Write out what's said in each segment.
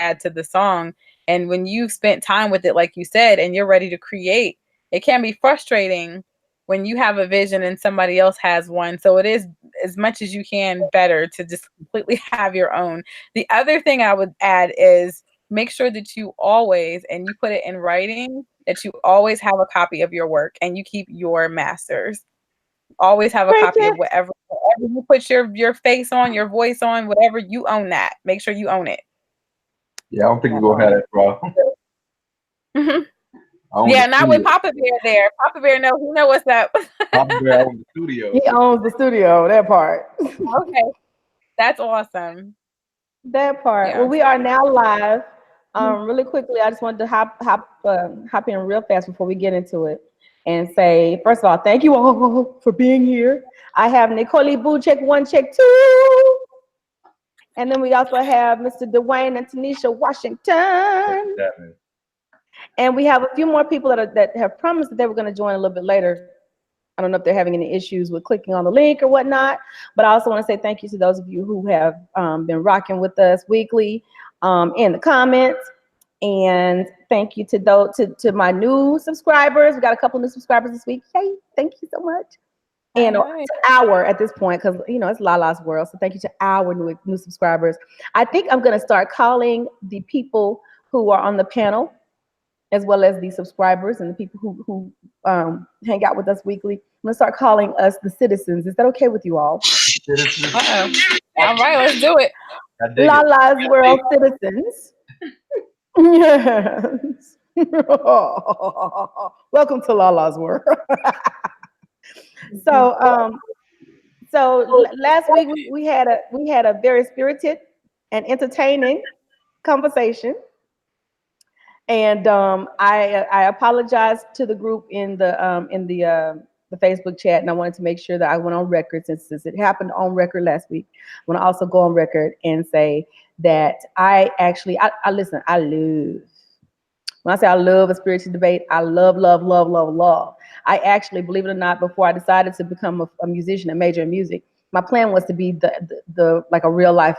add to the song. And when you've spent time with it, like you said, and you're ready to create, it can be frustrating when you have a vision and somebody else has one. So it is, as much as you can, better to just completely have your own. The other thing I would add is make sure that you always, and you put it in writing, that you always have a copy of your work and you keep your masters. Always have a copy of whatever you put your face on, your voice on, whatever, you own that. Make sure you own it. Yeah, I don't think we're gonna have that problem. I own the Yeah, not with studio. Papa Bear there. Papa Bear, no, he know what's up. Papa Bear owns the studio. He owns the studio, that part. Okay, that's awesome. That part. Well, Yeah. we are now live. Really quickly, I just wanted to hop in real fast before we get into it and say, first of all, thank you all for being here. I have Nicole Boo, check 1, check 2. And then we also have Mr. Dwayne and Tanisha Washington. And we have a few more people that have promised that they were going to join a little bit later. I don't know if they're having any issues with clicking on the link or whatnot, but I also want to say thank you to those of you who have been rocking with us weekly in the comments. And thank you to my new subscribers. We got a couple new subscribers this week. Yay, thank you so much. And to our, at this point, because it's Lala's world. So thank you to our new subscribers. I think I'm going to start calling the people who are on the panel, as well as the subscribers and the people who hang out with us weekly. I'm gonna start calling us the citizens. Is that okay with you all? Uh-oh. All right, let's do it. Lala's World citizens. Yes. Welcome to Lala's World. So last week we had a very spirited and entertaining conversation. And I apologized to the group in the Facebook chat, and I wanted to make sure that I went on record since it happened on record last week. I want to also go on record and say that I listen. I love, when I say I love a spiritual debate, I love. I actually, believe it or not, before I decided to become a musician and major in music, my plan was to be the like a real life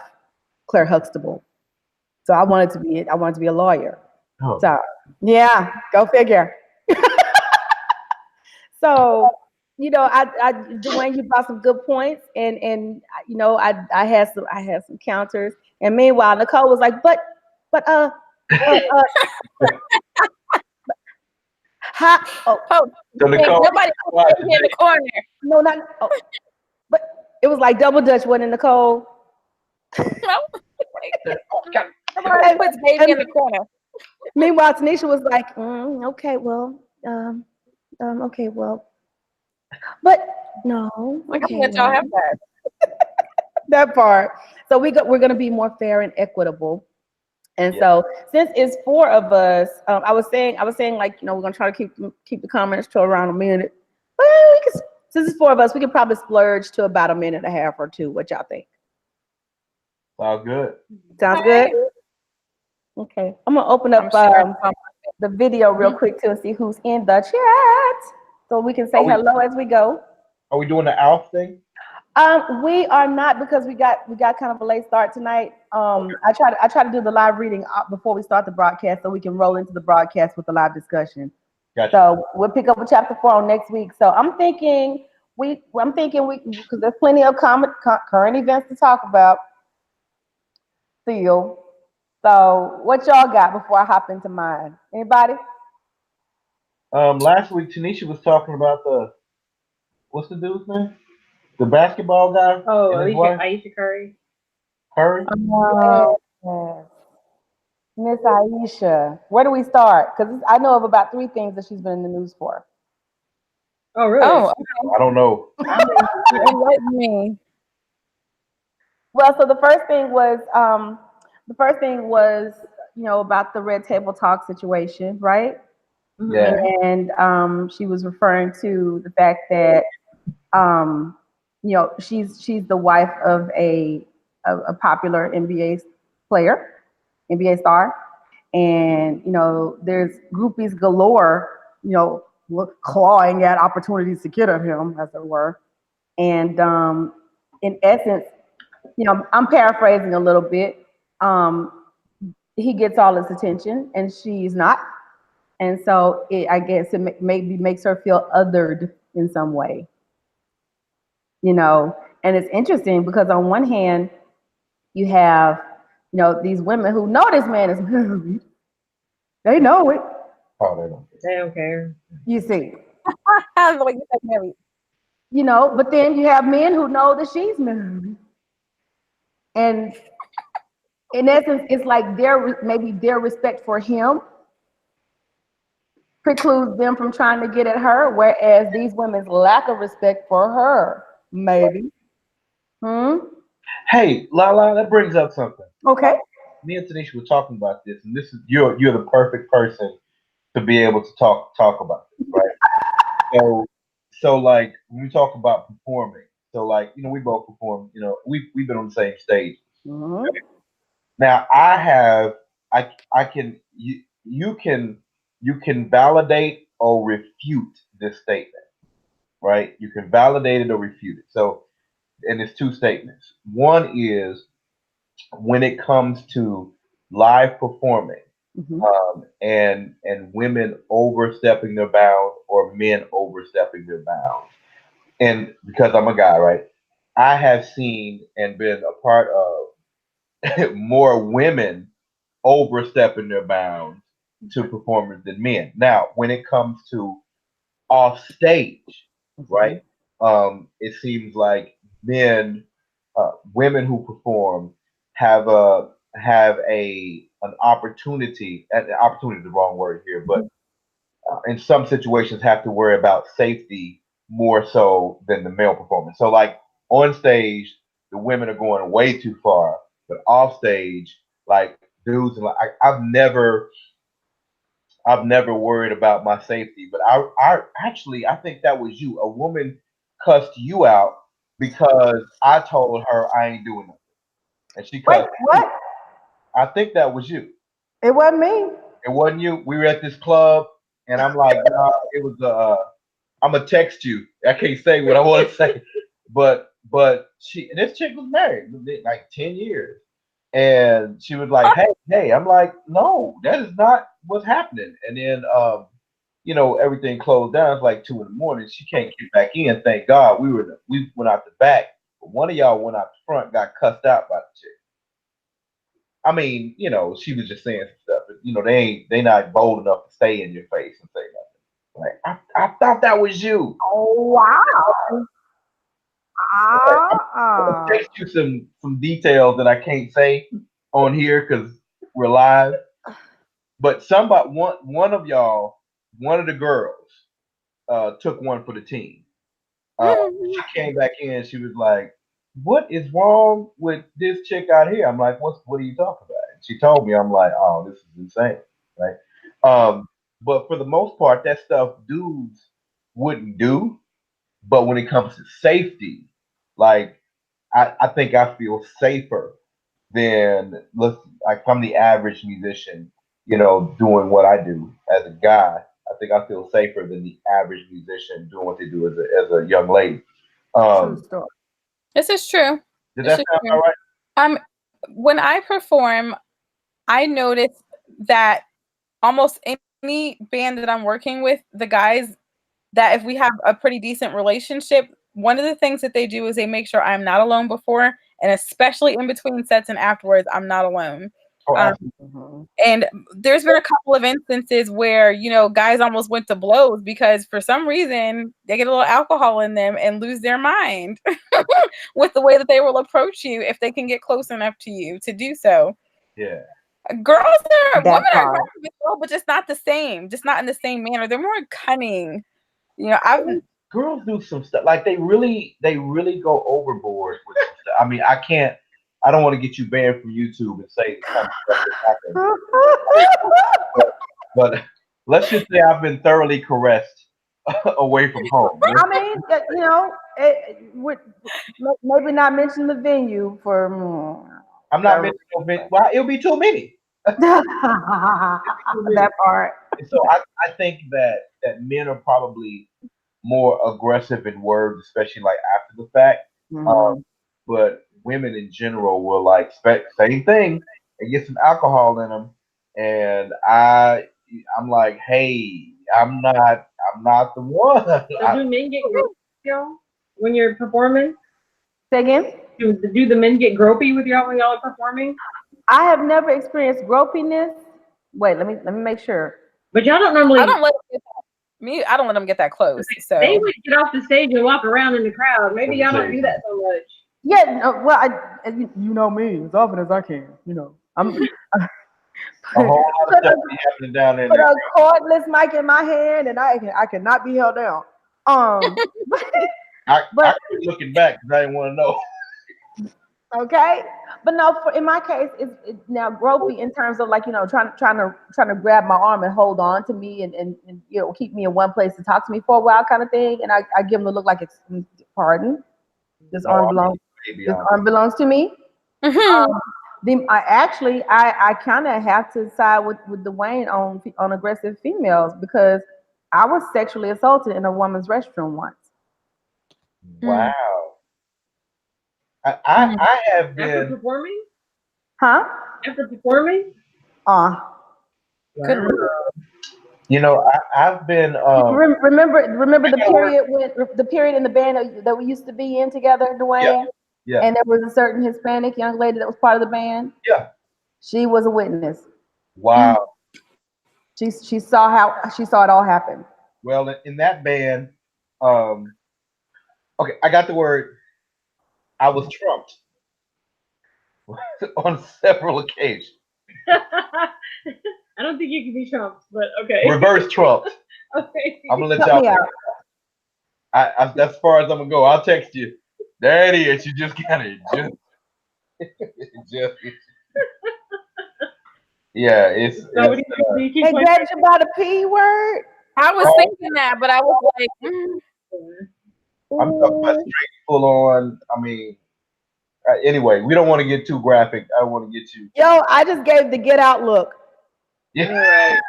Claire Huxtable. So I wanted to be a lawyer. Oh. So yeah, go figure. So Dwayne, you brought some good points, and I had some counters, and meanwhile Nicole was like, but nobody in the corner. No, not. Oh, but it was like double Dutch, wasn't it, Nicole? Somebody puts baby in the corner. Meanwhile, Tanisha was like, okay, well, okay, well, but no. Like, I'm gonna let y'all have that. That part. So we're going to be more fair and equitable. And so since it's 4 of us, I was saying like, we're going to try to keep the comments to around a minute. But since it's 4 of us, we could probably splurge to about a minute and a half or 2. What y'all think? Sounds good. Sounds good? Okay. I'm going to open up the video real quick to see who's in the chat, so we can say hello as we go. Are we doing the Alph thing? We are not, because we got kind of a late start tonight. I try to do the live reading before we start the broadcast, so we can roll into the broadcast with the live discussion. Gotcha. So we'll pick up with chapter 4 on next week. So I'm thinking we because there's plenty of current events to talk about still. So what y'all got before I hop into mine? Anybody? Last week Tanisha was talking about what's the dude's name? The basketball guy. Oh, Aisha Curry. Curry? Yes. Miss Aisha. Where do we start? Because I know of about 3 things that she's been in the news for. Oh, really? Oh, okay. I don't know. Enlighten me. Well, so the first thing was about the Red Table Talk situation, right? Yeah. And she was referring to the fact that she's the wife of a popular NBA player, NBA star, and there's groupies galore, clawing at opportunities to get at him, as it were. And in essence, I'm paraphrasing a little bit. he gets all his attention and she's not. And so I guess it maybe makes her feel othered in some way, you know. And it's interesting because on one hand, you have, these women who know this man is married. They know it. Oh, they don't. They don't care. You see, The way you said married. but then you have men who know that she's married. And in essence, it's like maybe their respect for him precludes them from trying to get at her, whereas these women's lack of respect for her, maybe. Hmm? Hey, Lala, that brings up something. Okay. Me and Tanisha were talking about this, and this is you're the perfect person to be able to talk about this, right? So like when we talk about performing, so like we both perform, we've been on the same stage. Hmm. Now I can you can validate or refute this statement, right? You can validate it or refute it. So and it's two statements. One is when it comes to live performing, Hmm. and women overstepping their bounds or men overstepping their bounds. And because I'm a guy, right? I have seen and been a part of more women overstepping their bounds to performers than men. Now, when it comes to off stage, right? Hmm. It seems like women who perform have an opportunity. And opportunity is the wrong word here, but in some situations have to worry about safety more so than the male performance. So like on stage, the women are going way too far, but off stage, like dudes, and like I've never worried about my safety. But I actually I think that was you. A woman cussed you out because I told her I ain't doing nothing, and she Wait, cussed me. what? I think that was you. It wasn't me. It wasn't you. We were at this club, and I'm like, nah, it was I'm gonna text you. I can't say what I want to say, but this chick was married like 10 years, and she was like, hey. I'm like, no, that is not what's happening. And then everything closed down. It's like 2 in the morning. She can't get back in. Thank God we went out the back, but one of y'all went out the front, got cussed out by the chick. I mean, she was just saying some stuff, but they not bold enough to stay in your face and say nothing. Like I thought that was you. Oh, wow. Ah. Text you some details that I can't say on here because we're live. But one of y'all, one of the girls, took one for the team. She came back in. She was like, "What is wrong with this chick out here?" I'm like, What are you talking about?" And she told me. I'm like, "Oh, this is insane, right?" But for the most part, that stuff dudes wouldn't do. But when it comes to safety, like I think I feel safer than like from the average musician, doing what I do as a guy. I think I feel safer than the average musician doing what they do as a young lady. True Um, story. This is true. did This that is sound true. all right? When I perform, I notice that almost any band that I'm working with, the guys that if we have a pretty decent relationship, one of the things that they do is they make sure I'm not alone before, and especially in between sets and afterwards, I'm not alone. Oh, Um, absolutely. Hmm. and there's been a couple of instances where, guys almost went to blows because for some reason they get a little alcohol in them and lose their mind with the way that they will approach you if they can get close enough to you to do so. Yeah. Women That are part. aggressive as well, but just not the same, just not in the same manner. They're more cunning. I've Girls do some stuff like they really go overboard with some stuff. I mean, I don't want to get you banned from YouTube and say the kind of stuff that happened, but, but let's just say I've been thoroughly caressed away from home. I mean, maybe not mention the venue for I'm not that mentioning no well, it'll be too many. Too many. that part. And so I think that men are probably more aggressive in words, especially like after the fact. Um, Hmm. but women in general will like same thing. and get some alcohol in them, and I'm like, hey, I'm not the one. So do men get gropey with y'all when you're performing? Say again. Do the men get gropey with y'all when y'all are performing? I have never experienced gropiness. Wait, let me make sure. But y'all don't I normally. don't let them get I don't let them get that close. They So would get off the stage and walk around in the crowd. Maybe Let me y'all tell don't you do that something. so much. Yeah, no, well, you know me as often as I can. I'm A put whole lot of stuff a, be happening down there in put that. a cordless mic in my hand, and I cannot be held down. Um, I but keep looking back because I didn't want to know. okay, but no, in my case, it's now gropey in terms of like trying to grab my arm and hold on to me and keep me in one place to talk to me for a while kind of thing, and I give them the look like it's pardon. This No, arm I mean, belongs. maybe This arm belongs to me. Mhm. I kind of have to side with Dwayne on aggressive females because I was sexually assaulted in a woman's restroom once. Mm. wow. Mhm. I have After been. performing? Huh? After performing? Uh, Good Wow. lord. I've been. remember I the got word. period in the band that we used to be in together, Yeah, Dwayne, yeah, and there was a certain Hispanic young lady that was part of the band. yeah. She was a witness. Mm. Wow. She saw it all happen. Well, in that band, um, okay, I got the word. I was trumped on several occasions. I don't think you can be trumped, but okay. Reverse trumped. Okay. I'm gonna let Help y'all. me out. That's as far as I'm gonna go. I'll text you. There it is. You just got it. Just yeah. So It's do you keep They playing? grabbed you by the P word. I was all. thinking that, but I was like, I'm talking about Ooh. straight full on. I mean, anyway, we don't want to get too graphic. I don't want to get you. Yo, I just gave the get out look. Yeah. All right.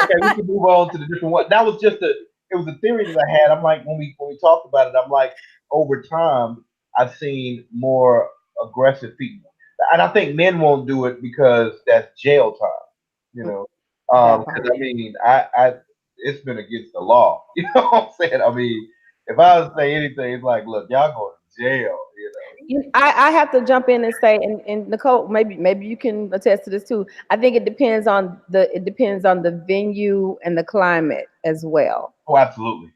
Okay, we can move on to the different one. That was just a. It was a theory that I had. I'm like when we talked about it. I'm like over time I've seen more aggressive people, and I think men won't do it because that's jail time. You know, That because part. I mean I it's been against the law. You know what I'm saying? I mean, if I was to say anything, it's like, look, y'all going to jail. You I have to jump in and say, and Nicole, maybe you can attest to this too. I think it depends on the venue and the climate as well. Oh, absolutely,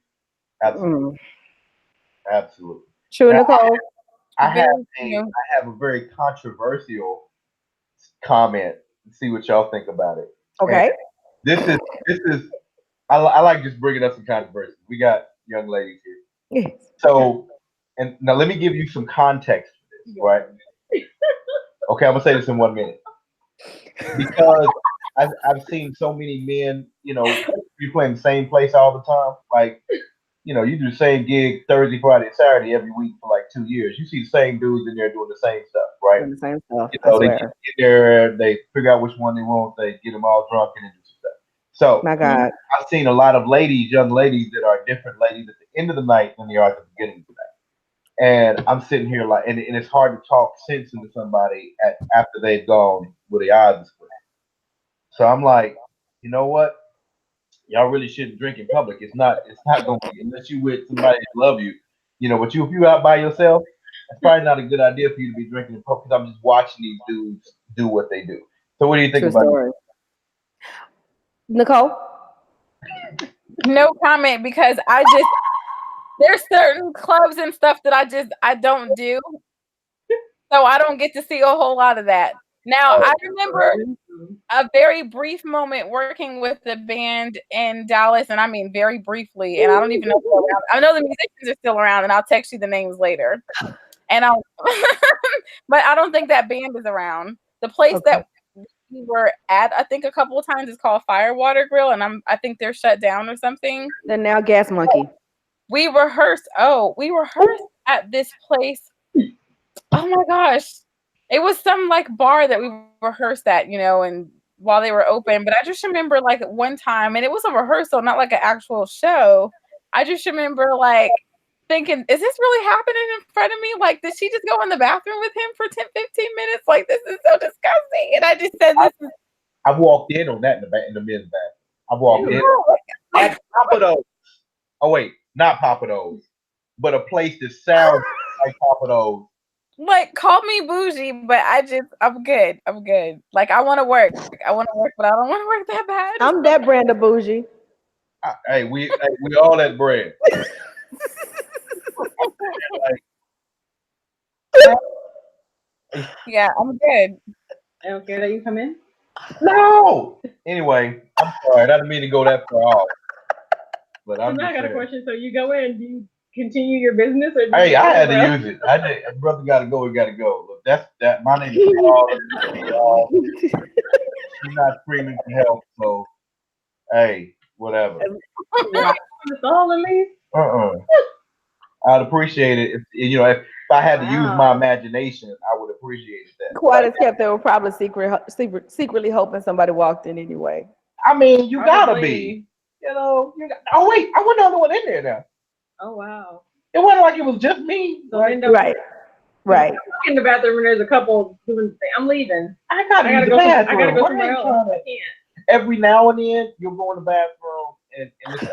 absolutely, Mm. absolutely. True, Now Nicole. I have very, a very controversial comment. See what y'all think about it. And Okay. this is I like just bringing up some controversy. We got young ladies here, Yes. so and now let me give you some context for this, right? Okay, I'm gonna say this in 1 minute because I've seen so many men. You playing the same place all the time, like. You do the same gig Thursday, Friday, Saturday every week for like 2 years. You see the same dudes in there doing the same stuff, right? Doing the same stuff. I They get swear. in there, they figure out which one they want, they get them all drunk and then do some stuff. So My God. I've seen a lot of young ladies that are different ladies at the end of the night than they are at the beginning of the night. And I'm sitting here like, and it's hard to talk sense into somebody after they've gone with their eyes split. So I'm like, you know what? Y'all really shouldn't drink in public. It's not gonna be unless you with somebody that love you, But if you out by yourself, it's probably not a good idea for you to be drinking in public. Because I'm just watching these dudes do what they do. So what do you think True about it? story. Nicole. no comment because there's certain clubs and stuff that I don't do, so I don't get to see a whole lot of that. Now I remember a very brief moment working with the band in Dallas, and I mean very briefly, and I don't even know if they're around. I know the musicians are still around, and I'll text you the names later. And I'll, but I don't think that band is around. The place Okay. that we were at, I think a couple of times, is called Firewater Grill, and I think they're shut down or something. They're now Gas Monkey. We rehearsed. Oh, we rehearsed at this place. Oh my gosh, it was some like bar that we rehearsed at, and while they were open. But I just remember like one time, and it was a rehearsal, not like an actual show. I just remember like thinking, is this really happening in front of me? Like, did she just go in the bathroom with him for 10, 15 minutes? Like, this is so disgusting. And I just said, this is. I've walked in on that in the men's bathroom. I've walked in Like, at Papados. Oh wait, not Papados, but a place that sounds like Papados. like, call me bougie, but I'm good. I'm good. Like, I want to work. I want to work, but I don't want to work that bad. I'm that brand of bougie. Hey, we all that bread. Yeah, I'm good. I don't care that you come in. No. Anyway, I'm sorry. I didn't mean to go that far off. But So I'm now just I got a saying. question. So you go in, do you continue your business, or do Hey, you I had to go? use it. I did. Brother got to go. We got to go. Look, that's that. My name is Paul. She's not screaming for help. So, hey, whatever. The soul at least. I'd appreciate it if I had to use my imagination, I would appreciate that. Quiet as kept, they were probably secretly hoping somebody walked in anyway. I mean, you gotta Probably. be. Oh wait, I wasn't the only one in there now. Oh wow. It wasn't like it was just me. So Like, then don't Right. Right. walk in the bathroom and there's a couple doing the thing. I'm leaving. I gotta I gotta use go. the I bathroom. gotta go I somewhere ain't else. trying to- I can't. Every now and then, you'll go in the bathroom, and it's,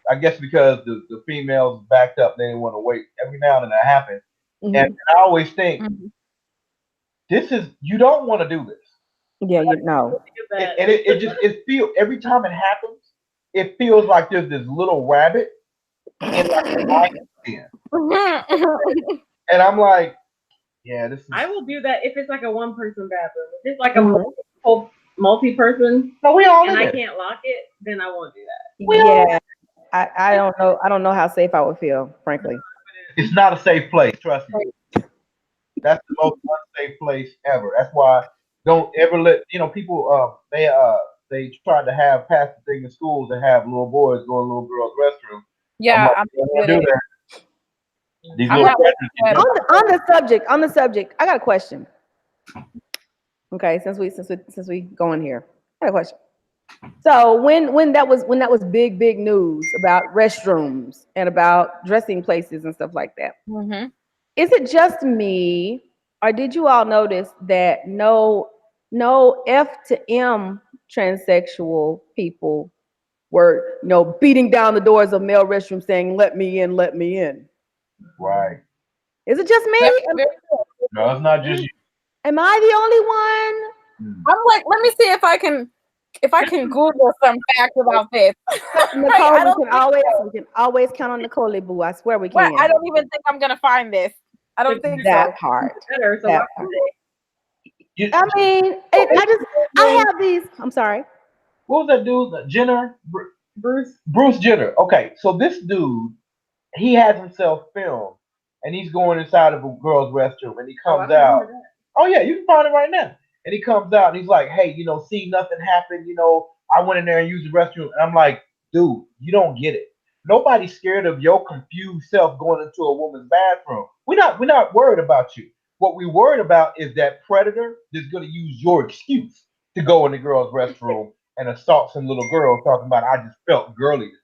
I guess because the females backed up, they didn't want to wait. Every now and then that happens, Mhm. and I always think Mhm. you don't want to do this. Yeah, you know. And it feels every time it happens, it feels like there's this little rabbit in like a lion's den. And I'm like, yeah, this is. I will do that if it's like a one-person bathroom. If it's like a multi-person No, we all and in I it. can't lock it, then I won't do that. Yeah. I don't know. I don't know how safe I would feel, frankly. It's not a safe place. Trust me. That's the most unsafe place ever. That's why don't ever let people. They tried to have pass the thing in schools to have little boys go in little girls' restroom. Yeah, I'm I'm not do with it. that. These I'm little not with predators that. can On the subject, I got a question. Okay, since we going here, I got a question. So when that was big news about restrooms and about dressing places and stuff like that, Mhm. is it just me, or did you all notice that no F to M transsexual people were beating down the doors of male restrooms saying "Let me in, let me in"? right. Is it just Very, me? very good. No, it's not just you. Am I the only one? I'm like, let me see if I can Google some facts about this. Like, Nicole, I don't think we can always count on Nicole, boo. I swear we well, can. I don't even think I'm gonna find this. I don't think That so. part. Better, so That why part. would they? You- I mean, I have these. I'm sorry. what was that dude? Jenner? Bruce. Bruce Jenner. Okay, so this dude, he has himself filmed, and he's going inside of a girl's restroom, and he Oh, I comes don't out. remember that. Oh yeah, you can find it right now. And he comes out and he's like, "Hey, see, nothing happened. I went in there and used the restroom." And I'm like, "Dude, you don't get it. Nobody's scared of your confused self going into a woman's bathroom. We're not worried about you. What we worried about is that predator that's going to use your excuse to go in the girl's restroom and assault some little girl talking about I just felt girly today.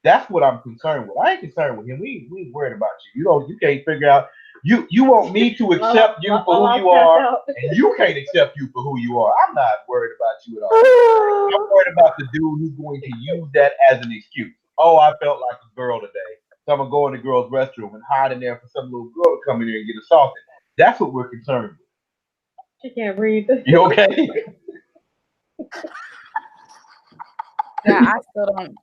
That's what I'm concerned with. I ain't concerned with him. We ain't worried about you. You can't figure out. You want me to accept you for who you are, and you can't accept you for who you are. I'm not worried about you at all. I'm worried about the dude who's going to use that as an excuse. Oh, I felt like a girl today, so I'm gonna go in the girl's restroom and hide in there for some little girl to come in there and get assaulted. That's what we're concerned with. She can't breathe. You okay? Yeah, I still don't.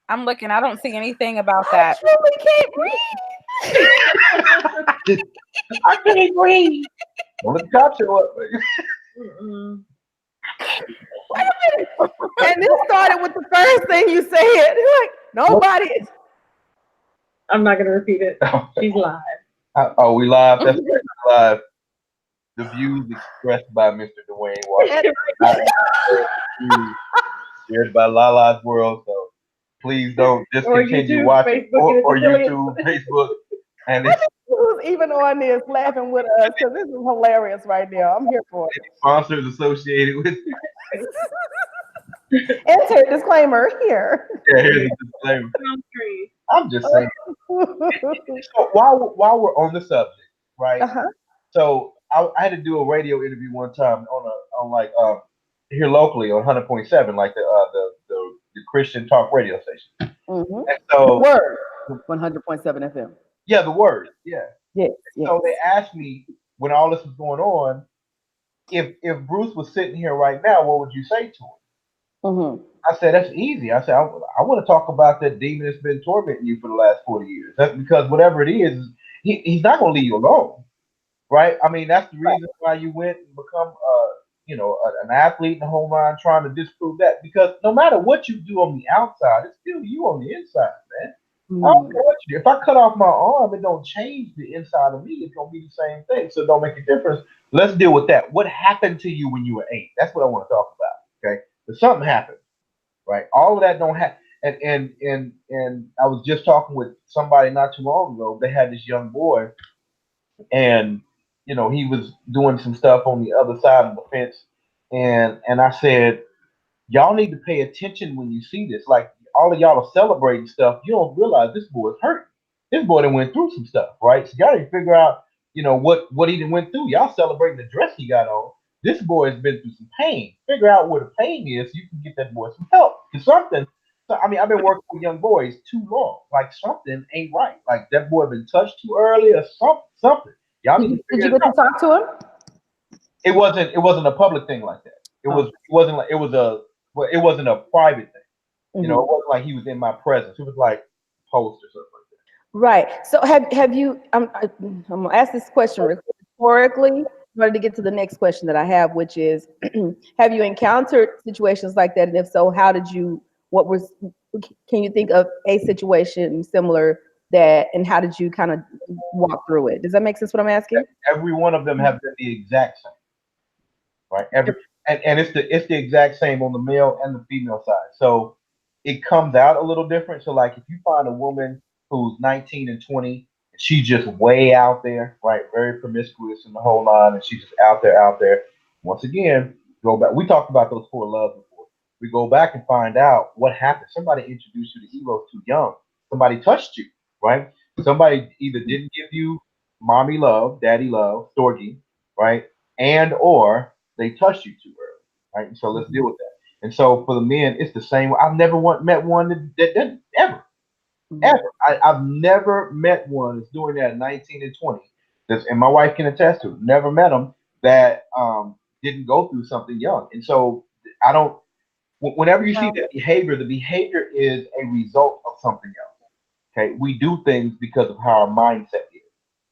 I'm looking. I don't see anything about that. We can't breathe. I can't breathe. Don't let the cops show up. Mm-mm. And this started with the first thing you said. Like nobody. I'm not gonna repeat it. She's live. Oh, we live. That's right, we're live. The views expressed by Mr. Dwayne Washington shared by Lala's World. So please don't discontinue YouTube, watching Facebook, or and its YouTube, Facebook, and it's Who's even on this laughing with us? Because this is hilarious right now. I'm here for it. sponsors associated with. Enter disclaimer here. Yeah, here's a disclaimer. On screen. I'm just saying. So while we're on the subject, right? Uh-huh. So I had to do a radio interview one time on like here locally on 100.7, like the Christian talk radio station. Mm-hmm. And The so word, 100.7 FM. yeah, the word, yeah. Yes, yes. So they asked me when all this was going on, if Bruce was sitting here right now, what would you say to him? Mm-hmm. I said, that's easy. I said, I want to talk about that demon that's been tormenting you for the last 40 years. That's because whatever it is, he's not going to leave you alone, right? I mean, that's the reason why you went and become, an athlete in the whole line, trying to disprove that. Because no matter what you do on the outside, it's still you on the inside, man. I don't Mm. care what you do. If I cut off my arm, it don't change the inside of me. It's gonna be the same thing, so it don't make a difference. Let's deal with that. What happened to you when you were 8? That's what I want to talk about. Okay, but something happened, right? All of that don't happen. And I was just talking with somebody not too long ago. They had this young boy, and he was doing some stuff on the other side of the fence, and I said, y'all need to pay attention when you see this. Like all of y'all are celebrating stuff. You don't realize this boy's hurt. This boy done went through some stuff, right? So y'all need to figure out, what he done went through. Y'all celebrating the dress he got on. This boy has been through some pain. Figure out where the pain is so you can get that boy some help. Cause something. So, I mean, I've been working with young boys too long. Like something ain't right. Like that boy been touched too early or something. Y'all need to Did figure you it get to out. talk to him? It wasn't a public thing like that. It Oh. was it wasn't like it was a well, it wasn't a private thing. It Mm-hmm. wasn't like he was in my presence. It was like post or something like Right. So have you? I'm gonna ask this question rhetorically in order to get to the next question that I have, which is, have you encountered situations like that? And if so, how did you? What was? Can you think of a situation similar that, and how did you kind of walk through it? Does that make sense? What I'm asking? that. Every one of them have been the exact same, right? And it's the exact same on the male and the female side. So it comes out a little different. So like if you find a woman who's 19 and 20, and she's just way out there, right? Very promiscuous in the whole line, and she's just out there. Once again, go back. We talked about those 4 loves before. We go back and find out what happened. Somebody introduced you to Eros too young. Somebody touched you, right? Somebody either didn't give you mommy love, daddy love, storgy, right? And or they touched you too early, right? So let's deal with that. And so for the men, it's the same. I've never met one that didn't ever, Mhm. ever. I've never met one that's doing that at 19 and 20. And my wife can attest to it. Never met them that didn't go through something young. And so I don't. Whenever you see that behavior, the behavior is a result of something else. Okay, we do things because of how our mindset is.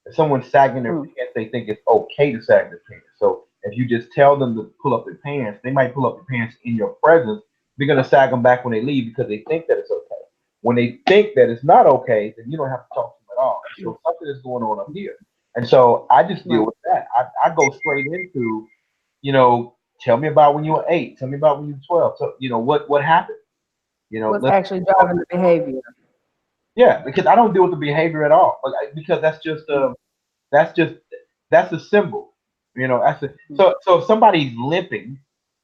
If someone's sagging their Mm. pants, they think it's okay to sag their pants. So if you just tell them to pull up their pants, they might pull up their pants in your presence. They're gonna sag them back when they leave because they think that it's okay. When they think that it's not okay, then you don't have to talk to them at all. So something is going on up here. And so I just deal Right. with that. I go straight into, tell me about when you were 8. Tell me about when you were 12. So, what happened? What's Let's actually driving the behavior? yeah, because I don't deal with the behavior at all. Because that's just that's a symbol. That's a, Mm. so if somebody's limping,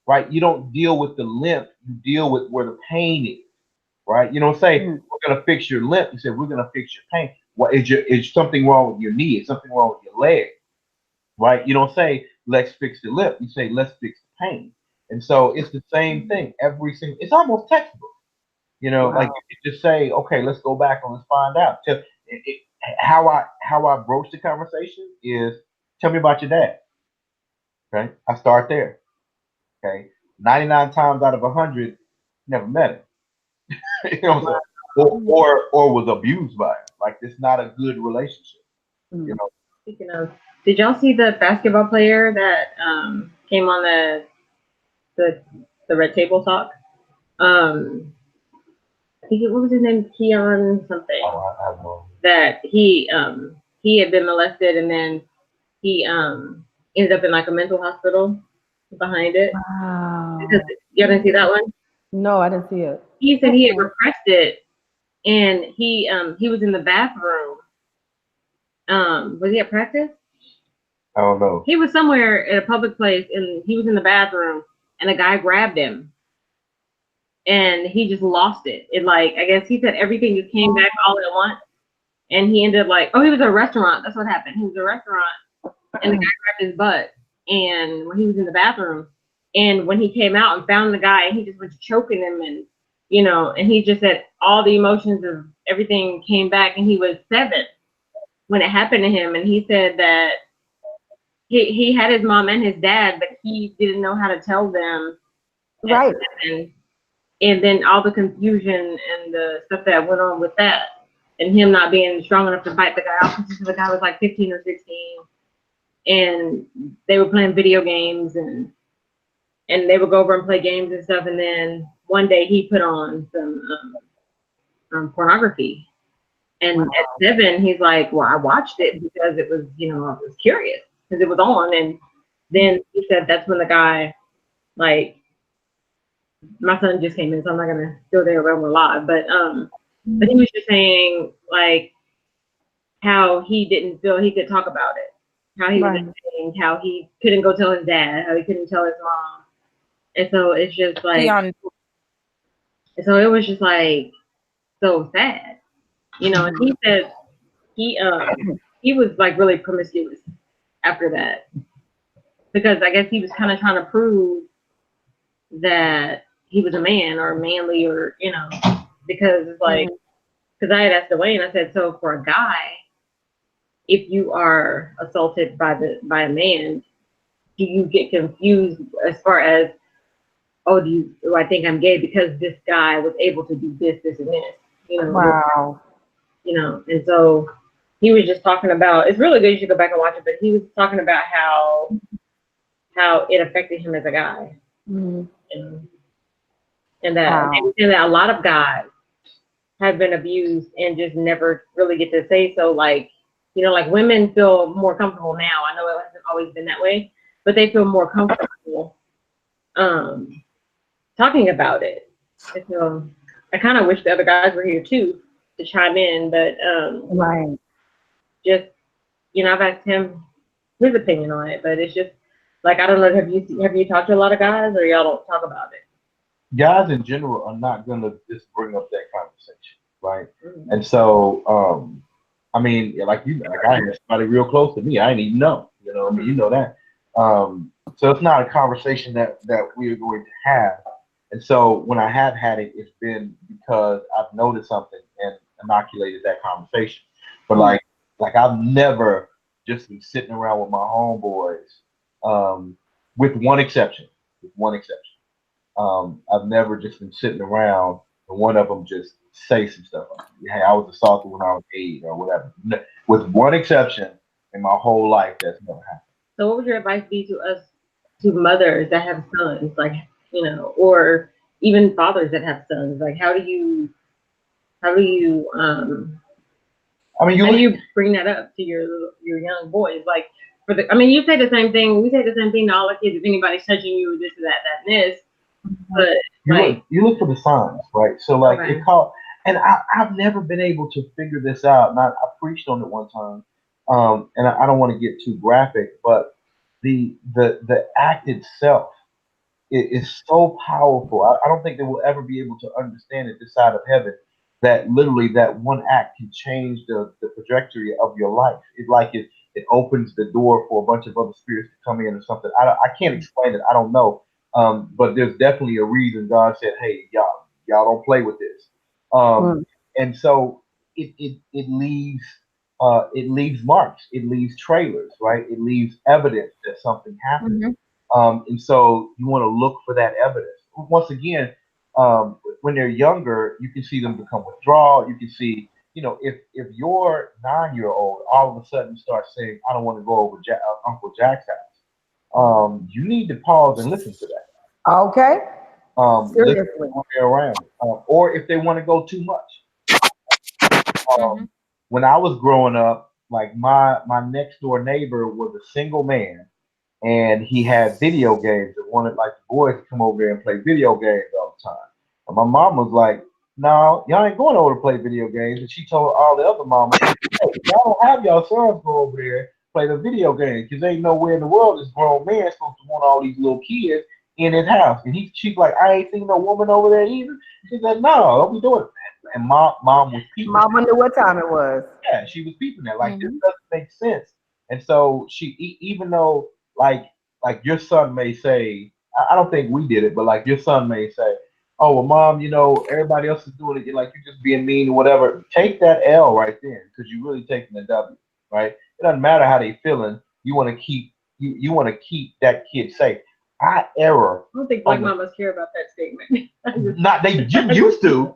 right, you don't deal with the limp, you deal with where the pain is, right? You don't say Mm. we're gonna fix your limp. You say we're gonna fix your pain. What is something wrong with your knee? Is something wrong with your leg? Right? You don't say let's fix the lip. You say let's fix the pain. And so it's the same thing. Every single. It's almost textbook. Like Wow. you could just say, okay, let's go back and let's find out. How I broach the conversation is tell me about your dad. Okay, I start there. Okay, 99 times out of 100, never met him. you know what I'm saying? Or was abused by him. Like it's not a good relationship. You Mm. know, Speaking of, did y'all see the basketball player that came on the the Red Table Talk? I think what was his name? Keon something. I have no. That he had been molested and then he ended up in like a mental hospital behind it. Because Wow. you didn't see that one? No, I didn't see it. He said he had repressed it and he was in the bathroom. Was he at practice? I don't know. He was somewhere at a public place and he was in the bathroom and a guy grabbed him and he just lost it. It like I guess he said everything just came back all at once and he ended up like, oh, he was at a restaurant. That's what happened. He was at a restaurant, and the guy grabbed his butt, and when he was in the bathroom, and when he came out and found the guy, he just was choking him, and and he just said all the emotions of everything came back, and he was 7 when it happened to him, and he said that he had his mom and his dad, but he didn't know how to tell them. Right. And then all the confusion and the stuff that went on with that, and him not being strong enough to fight the guy off because the guy was like 15 or 16, and they were playing video games, and they would go over and play games and stuff, and then one day he put on some pornography, and at 7 he's like, well, I watched it because it was, I was curious because it was on, and then he said that's when the guy, like, my son just came in, so I'm not gonna go there when we're live, but he was just saying like how he didn't feel he could talk about it, how he was ashamed, how he couldn't go tell his dad, how he couldn't tell his mom, and so it's just like, so it was just like so sad, And he said he was like really promiscuous after that because I guess he was kind of trying to prove that he was a man or manly or because it's like because I had asked Dwayne, I said, so for a guy, if you are assaulted by a man, do you get confused as far as, oh, do I think I'm gay because this guy was able to do this, this, and this, Wow. And so he was just talking about, it's really good, you should go back and watch it, but he was talking about how it affected him as a guy. And that a lot of guys have been abused and just never really get to say so. Like, like women feel more comfortable now. I know it hasn't always been that way, but they feel more comfortable talking about it. And so I kind of wish the other guys were here too to chime in, but just I've asked him his opinion on it, but it's just like, I don't know. Have you talked to a lot of guys, or y'all don't talk about it? Guys in general are not gonna just bring up that conversation, right? And so, I mean, like I had somebody real close to me, I didn't even know, I mean, that. So it's not a conversation that we are going to have. And so when I have had it, it's been because I've noticed something and inoculated that conversation. But like I've never just been sitting around with my homeboys, with one exception. I've never just been sitting around and one of them just say some stuff like, hey, I was assaulted when I was 8 or whatever. With one exception in my whole life, that's never happened. So what would your advice be to us, to mothers that have sons, like, or even fathers that have sons? Like, how do you how do you bring that up to your young boys? Like, you say the same thing. We say the same thing to all our kids. If anybody's touching you, this or that, and this. But you look for the signs, right? So like it called, and I've never been able to figure this out. And I preached on it one time, and I don't want to get too graphic, but the act itself is so powerful. I don't think they will ever be able to understand it this side of heaven. That literally that one act can change the trajectory of your life. It opens the door for a bunch of other spirits to come in or something. I can't explain it. I don't know. But there's definitely a reason God said, "Hey, y'all don't play with this." And so it leaves marks, it leaves trailers, right? It leaves evidence that something happened. And so you want to look for that evidence. Once again, when they're younger, you can see them become withdrawal. You can see, if your 9-year-old all of a sudden starts saying, "I don't want to go over Uncle Jack's house," you need to pause and listen to that. Okay. Seriously. Around, or if they want to go too much. When I was growing up, like my next door neighbor was a single man, and he had video games and wanted like the boys to come over there and play video games all the time. And my mom was like, "No, y'all ain't going over to play video games." And she told all the other mamas, "Hey, y'all don't have y'all sons go over there play the video games because ain't nowhere in the world this grown man supposed to want all these little kids in his house." And she's like, "I ain't seen no woman over there either." She said, "No, don't be doing it." and mom was peeping. Mama knew what time it was. Yeah, she was peeping that. Like this Mhm. doesn't make sense. And so even though like your son may say, I don't think we did it, but like your son may say, "Oh well, mom, everybody else is doing it. You're like you're just being mean or whatever." Take that L right there because you're really taking the W, right? It doesn't matter how they feeling. You want to keep you want to keep that kid safe. I error I don't think black on the mamas care about that statement. not they used to.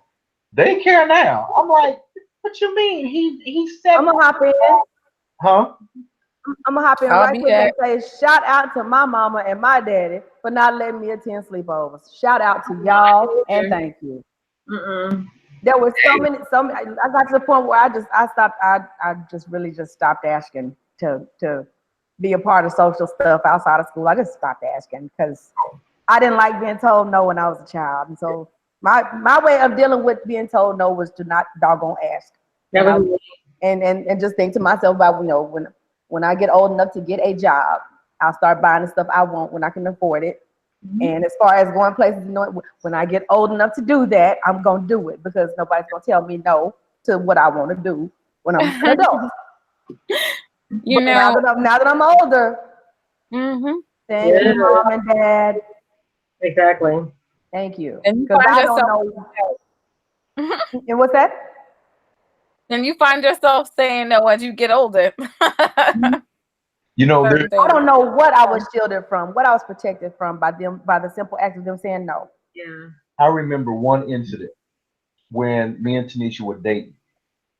They care now. I'm like, what you mean? He's I'm 7. gonna hop in. Huh? I'm gonna hop in I'll right be quick and back. say shout out to my mama and my daddy for not letting me attend sleepovers. Shout out to y'all and thank you. Mm-mm. There was I got to the point where I stopped. I just really just stopped asking to be a part of social stuff outside of school. I just stopped asking because I didn't like being told no when I was a child, and so my way of dealing with being told no was to not doggone ask. That And I was me. and just think to myself about when I get old enough to get a job, I'll start buying the stuff I want when I can afford it. And as far as going places, when I get old enough to do that, I'm gonna do it because nobody's gonna tell me no to what I want to do when I'm an adult. You But know, now that I'm older, hmm thank Yeah, you, mom and dad. exactly. Thank you, and you because find I don't yourself, know. And what's that? and you find yourself saying no as you get older. There Certain I things. don't know what I was shielded from, what I was protected from by the simple act of them saying no. Yeah. I remember one incident when me and Tanisha were dating,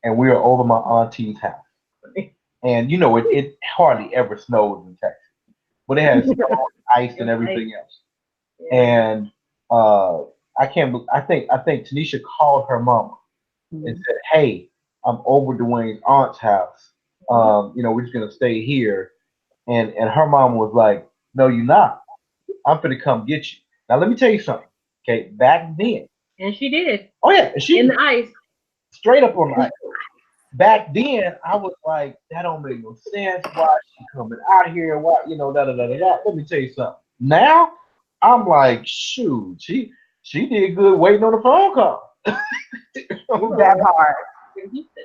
and we were over my auntie's house, and it hardly ever snows in Texas, but it had snow, ice, and Right. everything else. Yeah. And I can't. I think Tanisha called her mama and Mhm. said, "Hey, I'm over Dwayne's aunt's house. We're just gonna stay here." And her mom was like, "No, you're not. I'm gonna come get you." Now let me tell you something. Okay, back then. And she did. Oh yeah, and In she the ice. straight up on the ice. Back then, I was like, that don't make no sense. Why is she coming out here? Why, da da da da da. Let me tell you something. Now, I'm like, shoot, she did good waiting on the phone call. I'm That like, part. In Houston.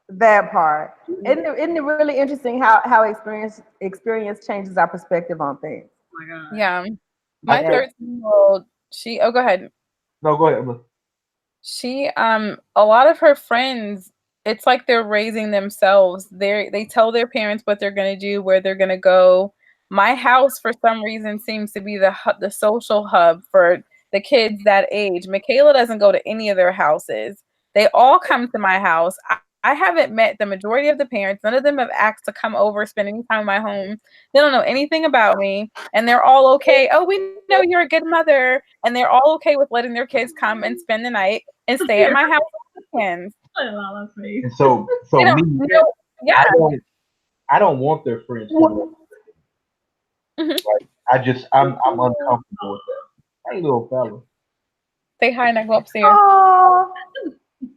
That part. Isn't it really interesting how experience changes our perspective on things? Oh my God. Yeah, I my Yeah. tell 13-year-old, she. Oh, go ahead. no, go ahead. Emma. She a lot of her friends, it's like they're raising themselves. They tell their parents what they're going to do, where they're going to go. My house for some reason seems to be the social hub for the kids that age. Michaela doesn't go to any of their houses. They all come to my house. I haven't met the majority of the parents. None of them have asked to come over, spend any time in my home. They don't know anything about me, and they're all okay. Oh, we know you're a good mother, and they're all okay with letting their kids come and spend the night and stay at my house on weekends. Lala's face. And so They don't me, know. Yeah. I don't I don't want their friends coming. Mhm. I'm uncomfortable with that. Hey, little fella. Say hi and I go upstairs. Oh,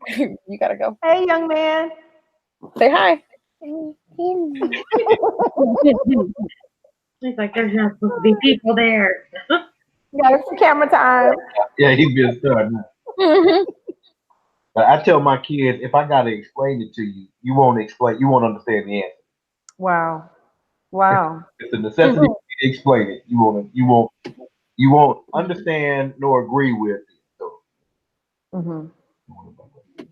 You gotta go. hey, young man. Say hi. She's like, there's not supposed to be people there. Yeah, it's camera time. Yeah, he's being started now. Mhm. But I tell my kids, if I gotta explain it to you, you won't understand the answer. Wow. Wow. It's a necessity for me to explain it. You won't understand nor agree with it. So Hmm.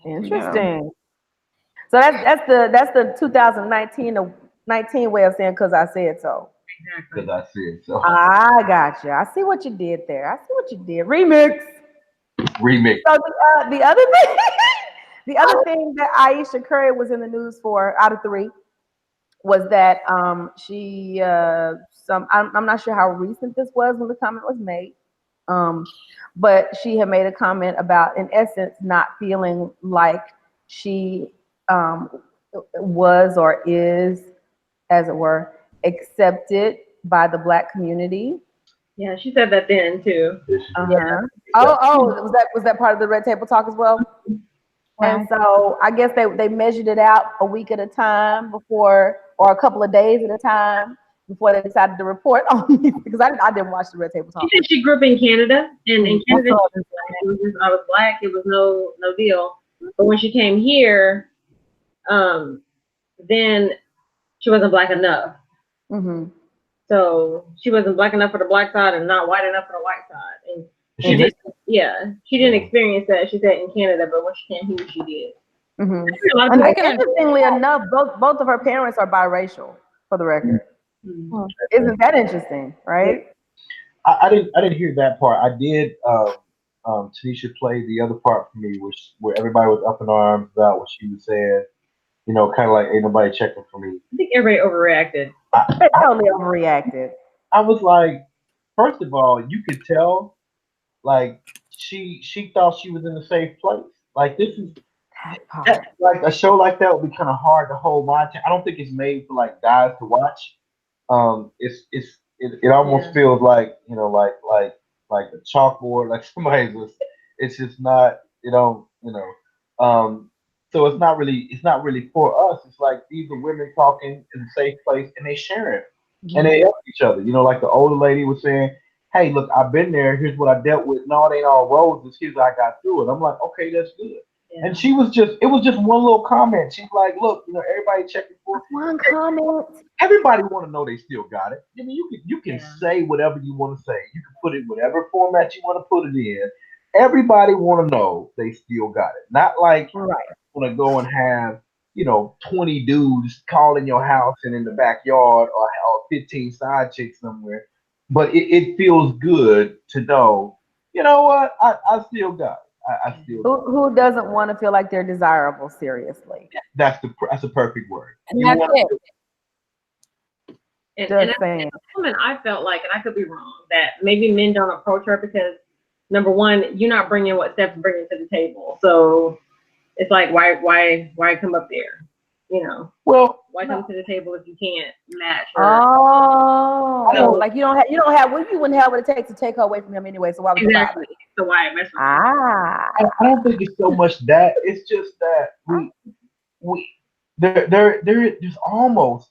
Yeah. Interesting. So that's the 2019 way of saying because I said so. because Exactly. I said so. I got you. I see what you did there. I see what you did. Remix. Remix. So the other thing, the other thing that Aisha Curry was in the news for out of three was that she I'm not sure how recent this was when the comment was made, um, but she had made a comment about in essence not feeling like she um, was or is, as it were, accepted by the Black community. Yeah, she said that then too. This is Uh just huh. Oh, was that part of the Red Table Talk as well? And Wow. so I guess they measured it out a week at a time before, or a couple of days at a time. before they decided to report on me because I didn't watch the Red Table She Talk. said she grew up in Canada, and in I Canada, saw it was just I was black. It was no deal. But when she came here, then she wasn't black enough. Mm-hmm. So she wasn't black enough for the black side and not white enough for the white side. And she She did, yeah, she didn't experience that. She said in Canada, but when she came here, she did. Mm-hmm. A lot of And I people. can interestingly enough, both of her parents are biracial, for the record. Mhm. Isn't that interesting, right? I didn't hear that part. I did. Tanisha played the other part for me, which where everybody was up in arms about what she was saying. You know, kind of like ain't nobody checking for me. I think everybody overreacted. They totally overreacted. I was like, first of all, you could tell like she thought she was in a safe place. Like this is That part. like a show like that would be kind of hard to hold my attention. I don't think it's made for like guys to watch. It almost Yeah. feels like like a chalkboard, like somebody's just it's just not so it's not really for us. It's like these are women talking in a safe place and they share it and they Mhm. help each other. Like the older lady was saying, "Hey, look, I've been there. Here's what I dealt with. No, it ain't all roses. Here's what I got through it." I'm like, okay, that's good. Yeah. And it was just one little comment. She's like, look, everybody checking for One comment. everybody want to know they still got it. I mean, you can Yeah. say whatever you want to say. You can put it in whatever format you want to put it in. Everybody want to know they still got it. Not like Right. want to go and have 20 dudes calling your house and in the backyard or 15 side chicks somewhere. But it feels good to know. You know what? I still got it. I still got Who doesn't want to feel like they're desirable? Seriously, it. That's a perfect word. and You that's want it. to And just as saying. a woman, I felt like, and I could be wrong, that maybe men don't approach her because number one, you're not bringing what Steph's bringing to the table. So it's like, why come up there? well. Why come to the table if you can't match her? Oh, So like you don't have well, you wouldn't have what it takes to take her away from him anyway. So why would you bother? exactly. So why mess with her? Ah, I don't think it's so much that. It's just that we there's almost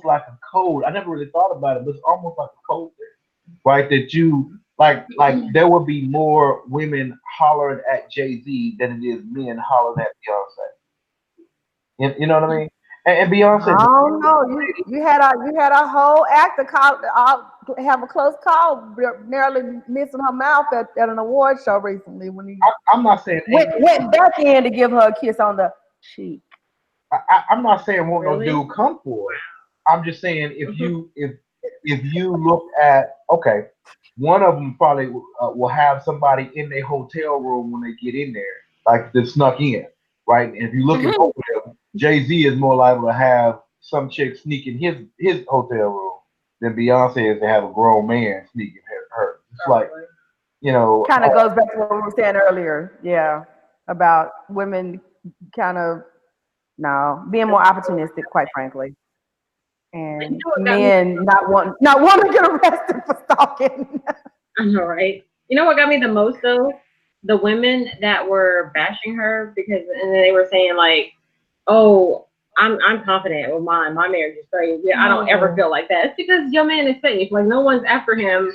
like a code. I never really thought about it, but it's almost like a code there, right? That you like there would be more women hollering at Jay-Z than it is men hollering at Beyonce. You know what I mean? And Beyonce, I don't know. You had a whole actor call have a close call, narrowly missing her mouth at an award show recently when he I'm not saying went back in to give her a kiss on the cheek. I'm not saying won't no Really? dude come for it. I'm just saying if you look at okay, one of them probably will have somebody in their hotel room when they get in there, like they snuck in, right? And if you look at Mhm. both of them, Jay Z is more liable to have some chick sneak in his hotel room than Beyonce is to have a grown man sneak in her. It's like Probably. Kind of goes back to what we were saying earlier, yeah, about women kind of no being more opportunistic, quite frankly, And you and know what got me? men not want to get arrested for stalking. I know, right? You know what got me the most though? The women that were bashing her because, and they were saying like, "Oh, I'm confident with mine. My marriage is great. Yeah, I don't ever feel like that." It's because your man is safe. Like no one's after him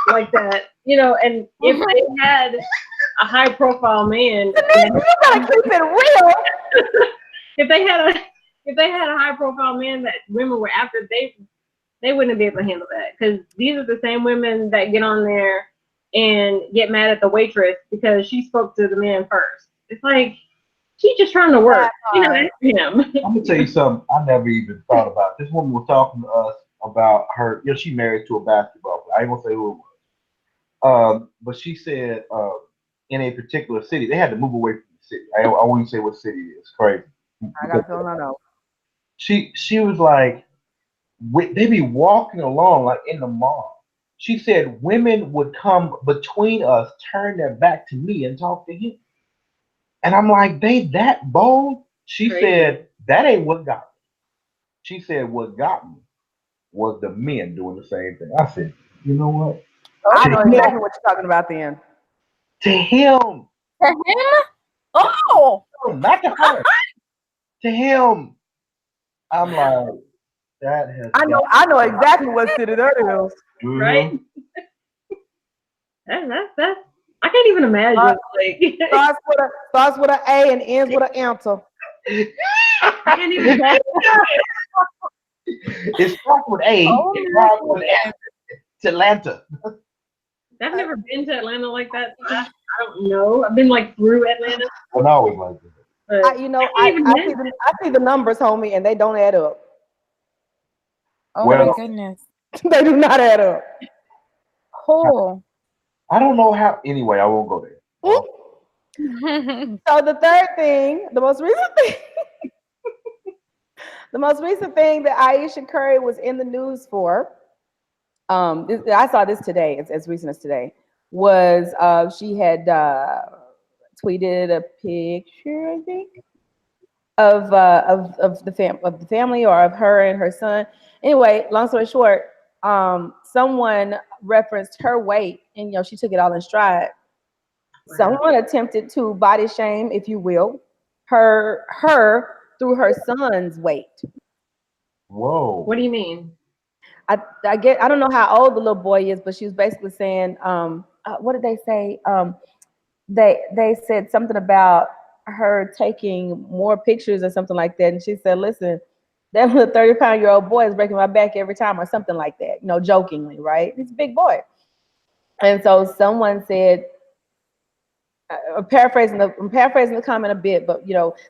like that, And if they had a high profile man, You gotta keep it real. if they had a high profile man that women were after, they wouldn't be able to handle that because these are the same women that get on there and get mad at the waitress because she spoke to the man first. It's like she's just trying to work. That's him. I'm gonna tell you something I never even thought about. This woman was talking to us about her. She married to a basketball player. I ain't gonna say who it was. But she said in a particular city, they had to move away from the city. I won't even say what city it is. Crazy. I got a feeling I know. She was like, they be walking along like in the mall. She said women would come between us, turn their back to me, and talk to him. And I'm like, they that bold? She Crazy. said that ain't what got me. She said what got me was the men doing the same thing. I said, you know what? I To know him, exactly what you're talking about then. to him, To him? Oh, not to her, to him. I'm like, That has I know exactly what city that is. Right? That's I can't even imagine. Like Starts with a A and ends with an answer. I can't even. It starts with A. Oh, It starts with Atlanta. I've never been to Atlanta like that. So I don't know. I've been like through Atlanta, Well, I always like that. but You know, I can't even imagine. I see the numbers, homie, and they don't add up. oh my Well, goodness. They do not add up. Oh. I don't know how. Anyway, I won't go there. Well, So the third thing, the most recent thing, the most recent thing that Aisha Curry was in the news for, I saw this today, it's as recent as today, was she had tweeted a picture, I think, of the family or of her and her son. Anyway, long story short, someone referenced her weight, and she took it all in stride. Wow. Someone attempted to body shame, if you will, her through her son's weight. whoa. What do you mean? I don't know how old the little boy is, but she was basically saying, what did they say? They said something about her taking more pictures or something like that, and she said, "Listen, that little 30-pound-year-old boy is breaking my back every time," or something like that, jokingly, right? He's a big boy. And so someone said, I'm paraphrasing the comment a bit, but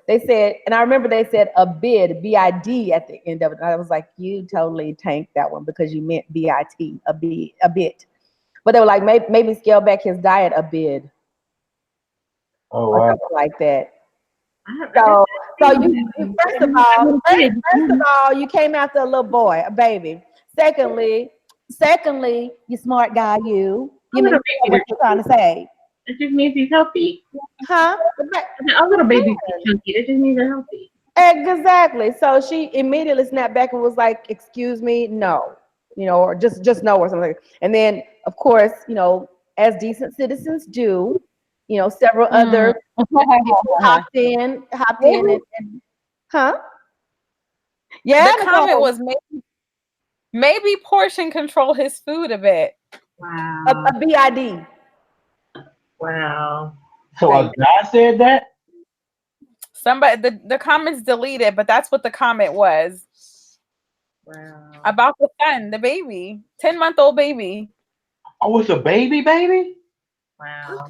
they said, and I remember they said a bid at the end of it. And I was like, you totally tanked that one because you meant bit, a bit. But they were like, maybe scale back his diet a bit Oh or wow. something like that. I So you first of all, you came after a little boy, a baby. Secondly, you smart guy, you A mean little what baby. you're trying to say, That just means he's healthy. huh? A little baby's chunky. That just means they're healthy. Exactly. So she immediately snapped back and was like, "Excuse me, no," or just no or something. And then, of course, as decent citizens do, several other people hopped in, and huh? Yeah, The comment Nicole, was maybe portion control his food a bit. Wow. a bid. Wow. So a guy said that? Somebody the comments deleted, but that's what the comment was Wow. about the son, the baby, 10-month-old baby. Oh, it's a baby? Wow.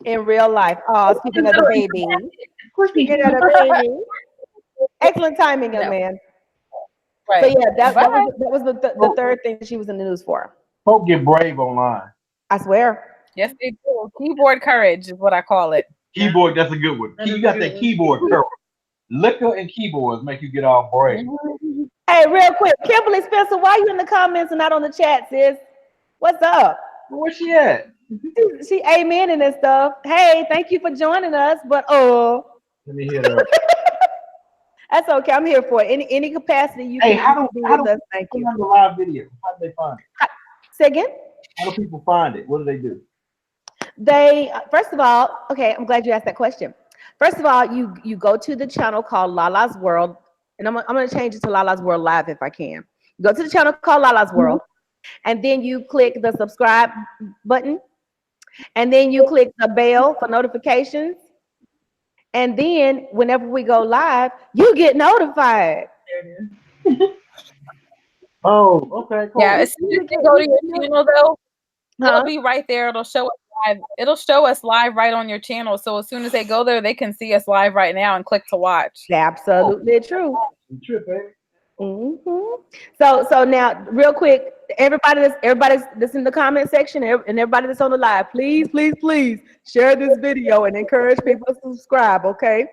In real life. Oh, speaking of the baby, Of course he speaking of the baby, excellent timing, young No. man. So Right. yeah, that Bye. was the third thing she was in the news for. Folk get brave online. I swear. Yes, they do. Keyboard courage is what I call it. Keyboard, that's a good one. That is You got a that good one. keyboard curl. Liquor and keyboards make you get all brave. Hey, real quick, Kimberly Spencer, why you in the comments and not on the chat, sis? What's up? Where's she at? She amening and stuff. Hey, thank you for joining us, but Let me hit her. that's okay. I'm here for it. Any capacity you Hey, can how be do with us. Thank put you. on the live video? How do they find it? Say again. How do people find it? What do they do? They first of all, okay, I'm glad you asked that question. First of all, you go to the channel called Lala's World, and I'm gonna change it to Lala's World Live if I can. Go to the channel called Lala's World, and then you click the subscribe button, and then you click the bell for notifications, and then whenever we go live, you get notified. There it is. Oh, okay, cool. Yeah, as soon as you go to your channel though, Huh? it'll be right there. It'll show us live. It'll show us live right on your channel. So as soon as they go there, they can see us live right now and click to watch. Absolutely true. Trip, baby. So now, real quick, everybody's that's in the comment section and everybody that's on the live, please share this video and encourage people to subscribe. Okay,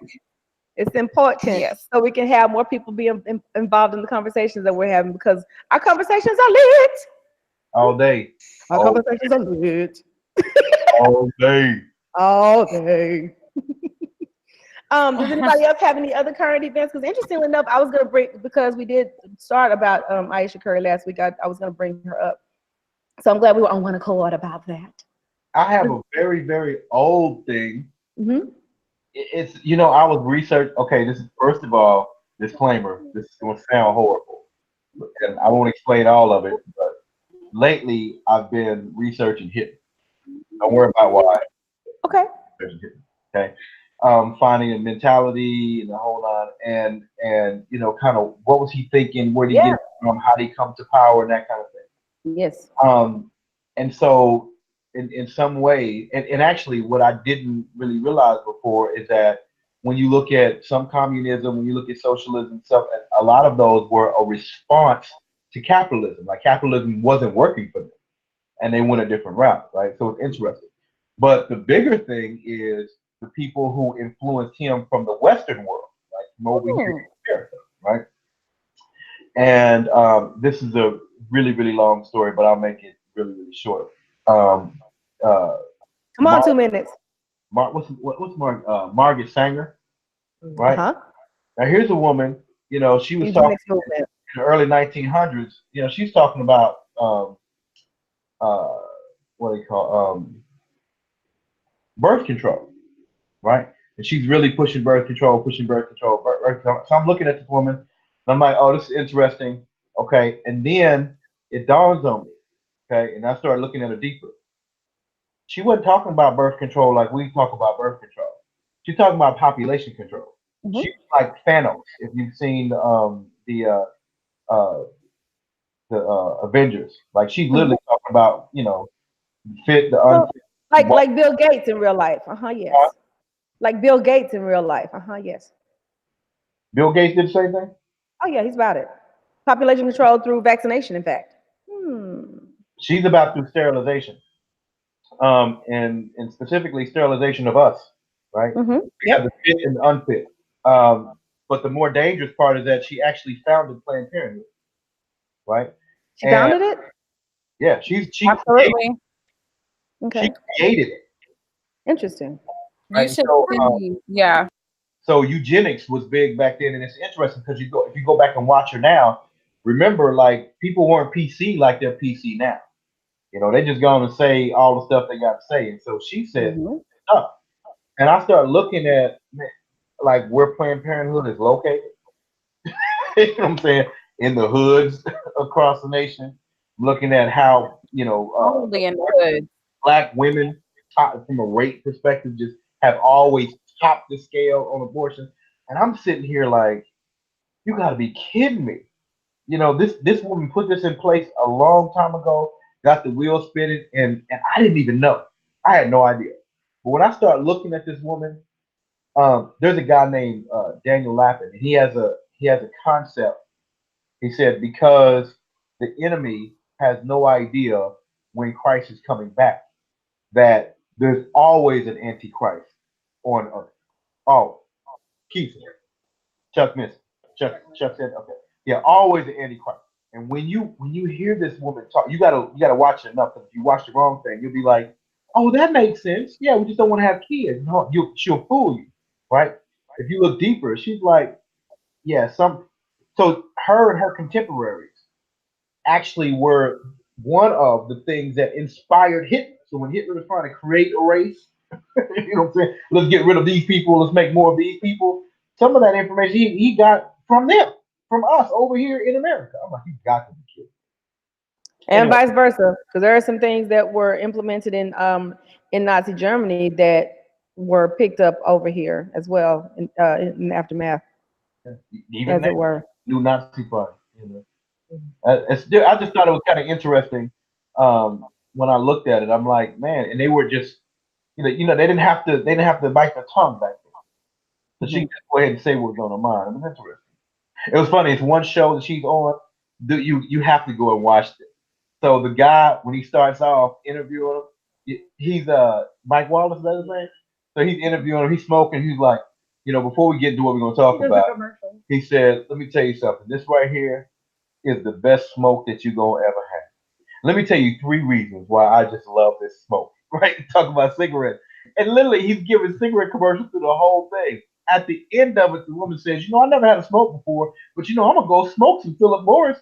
it's important Yes. so we can have more people be involved in the conversations that we're having because our conversations are lit. All day. Our conversations are lit All day. all day. Does anybody else have any other current events? Because interestingly enough, I was gonna bring because we did start about Aisha Curry last week. I was gonna bring her up, so I'm glad we were on one accord about that. I have a very, very old thing. Mm-hmm. It's I was research. Okay, this is first of all, disclaimer, this is going to sound horrible, and I won't explain all of it. But lately, I've been researching hypnosis. Don't worry about why. Okay. Researching hypnosis. Okay, finding a mentality and the whole nine, and kind of what was he thinking? Where did he get Yeah. it from? How did he come to power and that kind of thing. Yes. And so, in some way, and actually, what I didn't really realize before is that when you look at some communism, when you look at socialism, stuff, a lot of those were a response to capitalism. Like capitalism wasn't working for them, and they went a different route, right? So it's interesting. But the bigger thing is the people who influenced him from the Western world, like from over here Hmm. in America, right? And this is a really, really long story, but I'll make it really, really short. Um, uh, Come on, Mar- 2 minutes. what's Margaret Sanger, Uh right? huh. Now here's a woman. She was talking Eugenics movement. in the early 1900s. She's talking about uh, what do you call birth control, right? And she's really pushing birth control. So I'm looking at this woman, and I'm like, oh, this is interesting. Okay, and then it dawns on me. Okay, and I started looking at her deeper. She wasn't talking about birth control like we talk about birth control. She's talking about population control. Hmm. She's like Thanos. If you've seen uh, Avengers, like she's Hmm. literally talking about fit the So, unfit. like Bill Gates in real life. Uh huh. Yes. Like Bill Gates in real life. Uh huh. Yes. Bill Gates did the same thing. Oh yeah, he's about it. Population control through vaccination. In fact. Hmm. She's about through sterilization, and specifically sterilization of us, right? Mm-hmm. We have Yep. the fit and the unfit. Um, but the more dangerous part is that she actually founded Planned Parenthood, right? She And founded it. yeah, Absolutely. she Okay. created it, Interesting. You right? And should so see. Yeah. so eugenics was big back then, and it's interesting because if you go back and watch her now, remember like people weren't PC like they're PC now. They just going to say all the stuff they got to say, and so she said Mm-hmm. stuff, and I started looking at like where Planned Parenthood is located. You know what I'm saying? In the hoods across the nation. I'm looking at how Only in the hood. black women, from a rate perspective, just have always topped the scale on abortion, and I'm sitting here like, you got to be kidding me. This woman put this in place a long time ago, got the wheel spinning, and I didn't even know. I had no idea. But when I start looking at this woman, there's a guy named Daniel Lappin, and he has a concept. He said because the enemy has no idea when Christ is coming back, that there's always an antichrist on earth. Oh, Keith said, Chuck missed. Chuck said, okay, yeah, always an antichrist. And when you hear this woman talk, you gotta watch it enough. Because if you watch the wrong thing, you'll be like, oh, that makes sense. Yeah, we just don't want to have kids. No, she'll fool you, right? If you look deeper, she's like, yeah, some. So her and her contemporaries actually were one of the things that inspired Hitler. So when Hitler was trying to create a race, you know what I'm saying? Let's get rid of these people. Let's make more of these people. Some of that information he got from them, from us over here in America. I'm like, you got to be kidding. And Anyway, vice versa, because there are some things that were implemented in Nazi Germany that were picked up over here as well in aftermath, even as now, it were. new Nazi party. I just thought it was kind of interesting when I looked at it. I'm like, man, and they were just, they didn't have to bite their tongue back then. So she Hmm. could just go ahead and say what was on her mind. It was interesting. It was funny. It's one show that she's on. You have to go and watch it. So the guy, when he starts off interviewing him, he's Mike Wallace, is that his name? So he's interviewing him. He's smoking. He's like, before we get into what we're gonna talk about, he said, "Let me tell you something. This right here is the best smoke that you're gonna ever have. Let me tell you three reasons why I just love this smoke." Right? Talk about cigarettes. And literally, he's giving cigarette commercials through the whole thing. At the end of it, the woman says, "I never had a smoke before, but I'm gonna go smoke some Philip Morris.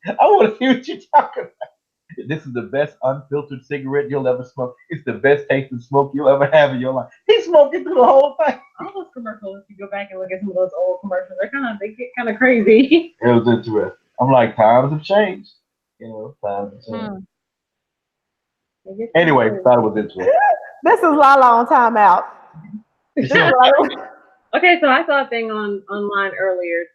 I want to see what you're talking about. This is the best unfiltered cigarette you'll ever smoke. It's the best tasting smoke you'll ever have in your life." He's smoking through the whole thing. all those commercials, if you go back and look at some of those old commercials, they get kind of crazy. It was interesting. I'm like, times have changed. You know, times have changed. Hmm. Anyway, thought it was interesting. This is Lala on timeout. This is Lala. Okay, so I saw a thing online earlier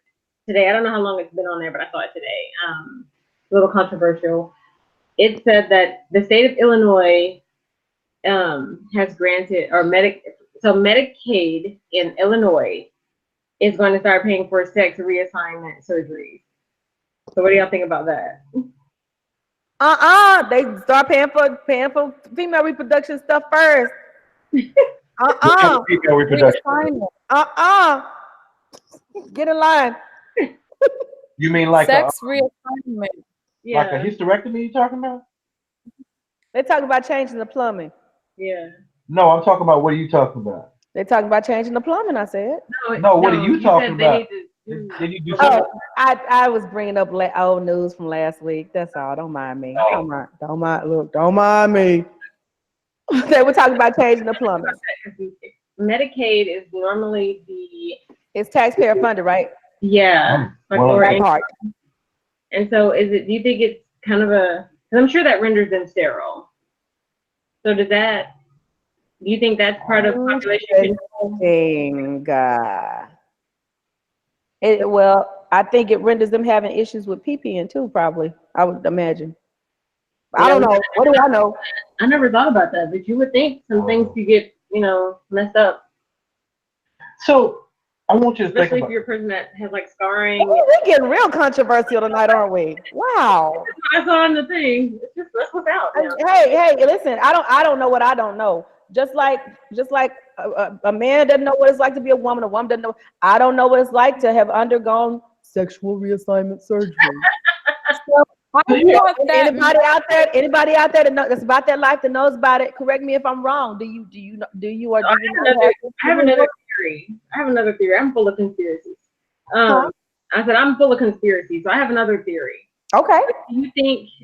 today. I don't know how long it's been on there, but I saw it today. A little controversial. It said that the state of Illinois has granted so Medicaid in Illinois is going to start paying for sex reassignment surgeries. So what do y'all think about that? They start paying for female reproduction stuff first. Female reproduction. Reassignment. Get in line. You mean like Sex reassignment. like a hysterectomy? You talking about? They talk about changing the plumbing. Yeah. No, I'm talking about. What are you talking about? They talking about changing the plumbing. I said. No, what are you talking said about? Did you do something? Oh, I was bringing up old news from last week. That's all. Don't mind me. Don't mind. Look, don't mind me. They were talking about changing the plumbing. Medicaid is normally It's taxpayer funded, right? yeah. That part. And so do you think it's kind of because I'm sure that renders them sterile. So do you think that's part of population control? Well, I think it renders them having issues with PPN too, probably. I would imagine. Yeah, I don't know. What do I know? I never thought about that, but you would think some things could get, messed up. So I want you to Especially think if you're a person that has like scarring. Oh, we're getting real controversial tonight, aren't we? Wow. I saw on the thing. It's just let's look out now. Hey, listen. I don't know what I don't know. Just like a man doesn't know what it's like to be a woman doesn't know. I don't know what it's like to have undergone sexual reassignment surgery. So, anybody out there that's about that life that knows about it, correct me if I'm wrong. Do you or do you not I have another theory. I'm full of conspiracies. I said I'm full of conspiracies, so I have another theory. Okay.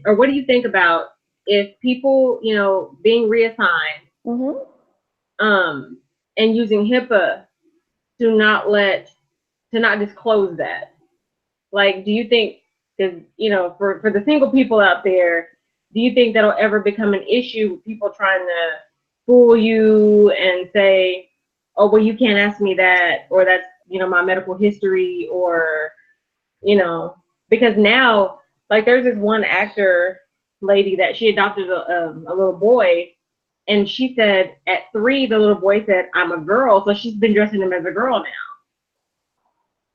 What do you think about if people, being reassigned, and using HIPAA to not disclose that? Like, do you think, because, for the single people out there, do you think that'll ever become an issue with people trying to fool you and say, oh, well, you can't ask me that, or that's, my medical history, or, because now, like, there's this one actor lady that she adopted a little boy, and she said at 3, the little boy said, I'm a girl, so she's been dressing him as a girl now.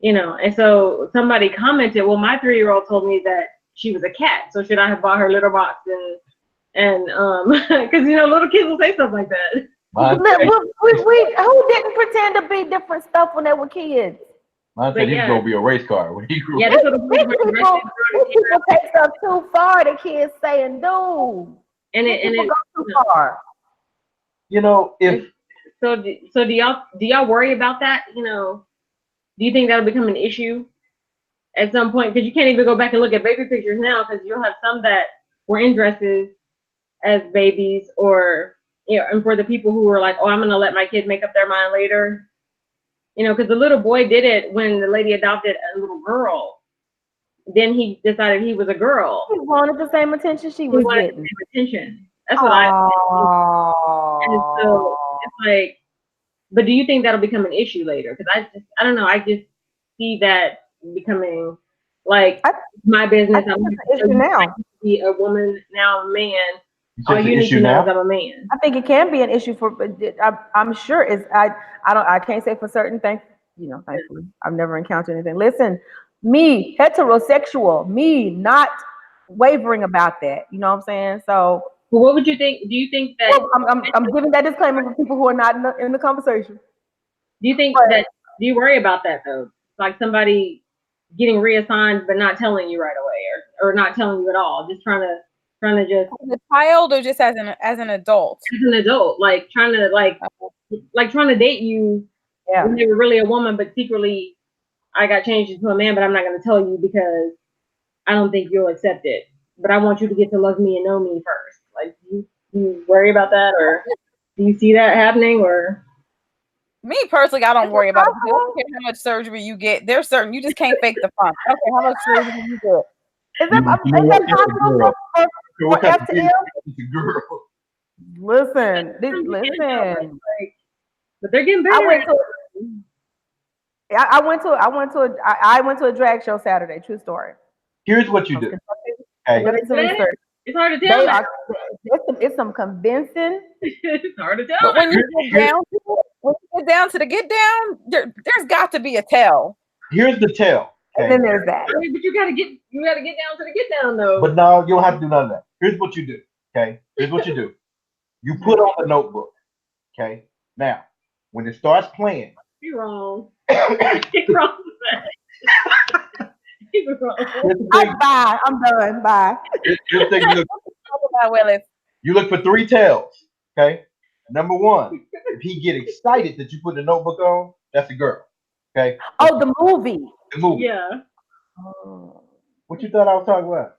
And so somebody commented, well, my 3-year-old told me that she was a cat, so should I have bought her litter box and because little kids will say stuff like that. Who didn't pretend to be different stuff when they were kids? I said he's gonna be a race car when he grew up. People take stuff too far. The kids say and do, and it go too far. So do y'all worry about that? Do you think that'll become an issue at some point? Because you can't even go back and look at baby pictures now, because you'll have some that were in dresses as babies, or and for the people who were like, oh, I'm gonna let my kid make up their mind later. Because the little boy did it when the lady adopted a little girl. Then he decided he was a girl. He wanted the same attention she was getting. Attention. That's what I think. And so it's like, but do you think that'll become an issue later? Because I don't know. I just see that becoming like my business. I'm an issue now. Be a woman, now a man. All you need to know is I'm a man. I think it can be an issue I'm sure I can't say for certain. Thankfully, I've never encountered anything. Listen, me, heterosexual, me not wavering about that. You know what I'm saying? So. Well, what would you think? Do you think that? Well, I'm giving that disclaimer for people who are not in the conversation. Do you think that? Do you worry about that though? Like somebody getting reassigned but not telling you right away, or not telling you at all, just trying to just as a child, or just as an adult? As an adult, like trying to date you when they were really a woman, but secretly I got changed into a man, but I'm not going to tell you because I don't think you'll accept it. But I want you to get to love me and know me first. Like, do you worry about that, or do you see that happening, or? Me personally, I don't Is worry it about it. I possible? don't care how much surgery you get. There's certain you just can't fake the funk. Okay, how much surgery you get? Is that, You know is what that kind of possible girl? for What kind of F to M? girl? Listen, Listen. But they're getting I better went at to I went to a drag show Saturday. True story. Here's what I you was do. conducting, Okay. conducting some research. It's hard to tell They now. are it's some convincing. It's hard to tell But now. when you get down to it, when you get down to the get down, there's got to be a tell. Here's the tell. And Okay. then there's that. I mean, but you gotta get down to the get down though. But no, you don't have to do none of that. Here's what you do. Okay. Here's what you do. You put on the notebook. Okay. Now, when it starts playing, You're wrong. You're wrong with that. You're wrong. here's the thing. Bye. I'm done. Bye. Here's the thing. Talk about Willis. You look for 3 tells. Okay. Number 1, if he get excited that you put the notebook on, that's a girl. Okay. Oh, the movie. The movie. Yeah. Oh, What you thought I was talking about?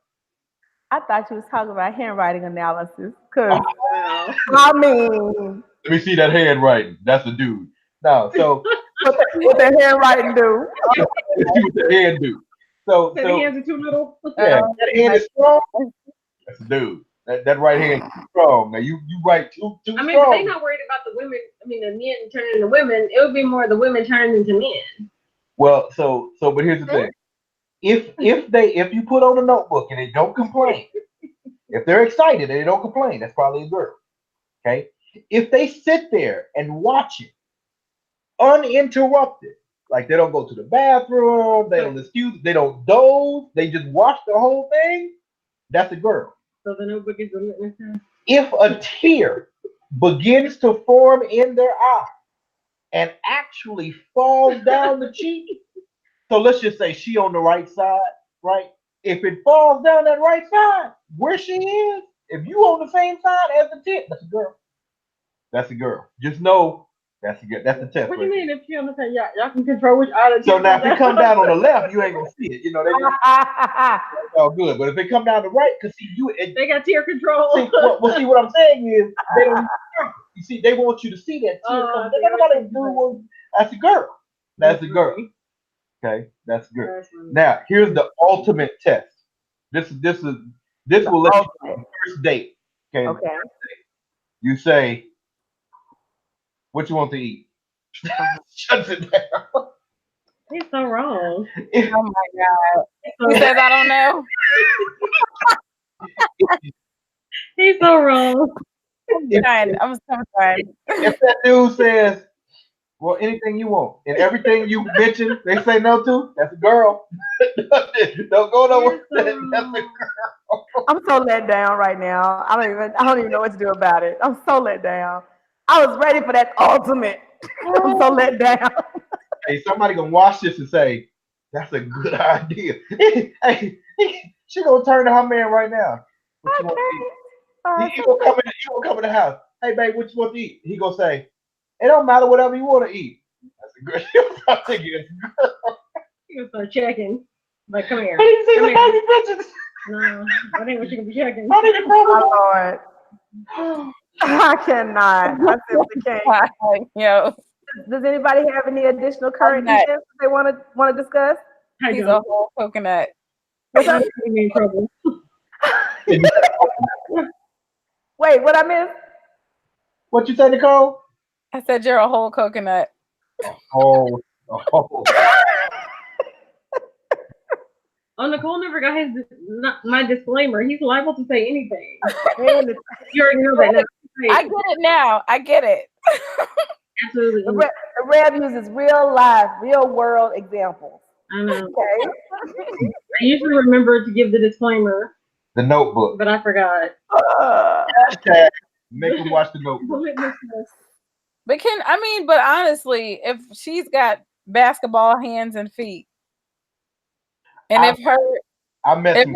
I thought you was talking about handwriting analysis. Cause Wow. I mean, Let me see that handwriting. That's a dude. No, so what the handwriting do? let's see what the hand do. So Say the hands are too little. yeah, that hand is strong. That's a dude. That right hand is strong. Now you write too I mean, but strong. they not worried about the women. I mean, the men turning into women. It would be more the women turning into men. Well, but here's the thing. If you put on a notebook and they don't complain, if they're excited and they don't complain, that's probably a girl. Okay. If they sit there and watch it uninterrupted, like they don't go to the bathroom, they don't they don't doze, they just watch the whole thing, that's a girl. So the notebook is the litmus test. If a tear begins to form in their eye and actually falls down the cheek, so let's just say she on the right side, right? If it falls down that right side, where she is, if you on the same side as the tip, that's a girl. That's a girl. Just know that's a good. That's the test. What do you mean if she on the side? Y'all can control which eye that So you now if put it come down on the left, you ain't gonna see it. You know, it's all good. But if it come down the right, because see you, They got tear control. see, see what I'm saying is they don't. You see, they want you to see that tear come. Everybody do. That's a girl. That's a girl. Okay, that's good. Now here's the ultimate test. This will let you know the first date. Okay. Okay. You say, what you want to eat? Shuts it down. He's so wrong. Oh my god. He says I don't know. He's so wrong. I'm so sorry. If that dude says, well, anything you want, and everything you mentioned, they say no to, that's a girl. Don't go nowhere. That's a girl. I'm so let down right now. I don't even know what to do about it. I'm so let down. I was ready for that ultimate. I'm so let down. Hey, somebody gonna watch this and say, that's a good idea. Hey, she gonna turn to her man right now. What you want to eat? He gonna come in the house. Hey, babe, what you want to eat? He gonna say, it don't matter, whatever you want to eat. That's a good. I'm thinking it's good. He's gonna start checking. Like, come here. I didn't see Come the here. baby bitches. No, that ain't what you can be checking. I need to grab My Lord. I cannot. I simply can't. Yo, Does anybody have any additional current not. events they want to discuss? I he's a don't. whole coconut. What's up? You're in trouble. Wait, what I missed? What you say, Nicole? I said you're a whole coconut. Oh. Oh, Nicole never got my disclaimer. He's liable to say anything. And You already know that. I get it now. I get it. Absolutely. the Rev uses real life, real world examples. I know. Okay. I usually remember to give the disclaimer, The Notebook. but I forgot. Hashtag make them watch The Notebook. But honestly, if she's got basketball hands and feet, and I met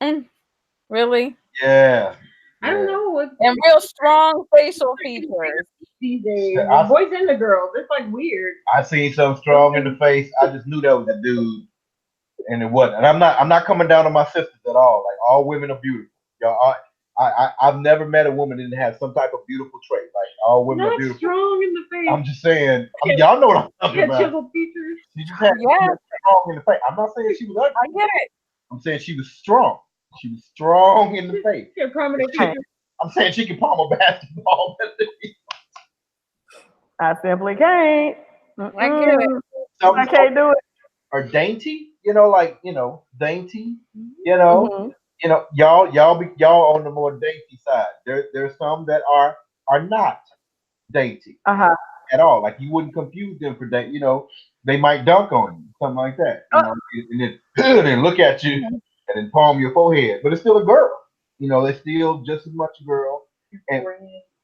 some. Really, Yeah. I don't know. and real strong facial features. These days, the boys and the girls, it's like weird. I seen something strong in the face. I just knew that was a dude, and it wasn't. And I'm not coming down on my sisters at all. Like all women are beautiful. Y'all, I've never met a woman that didn't have some type of beautiful trait. Like all women are Not beautiful. strong in the face. I'm just saying. I mean, y'all know what I'm talking Yeah, about. chiseled features. She just had Yeah, strong in the face. I'm not saying she was ugly. I get it. I'm saying she was strong. She was strong in the face. Yeah, prominent Okay. features. I'm saying she can palm a basketball. I simply can't. I get it. Some I can't do it. are dainty, like dainty. Mm-hmm. Y'all on the more dainty side. There's some that are not dainty Uh-huh. at all. Like you wouldn't confuse them for dainty. They might dunk on you, something like that. Oh. And then and then look at you and then palm your forehead, but it's still a girl. They're still just as much a girl. And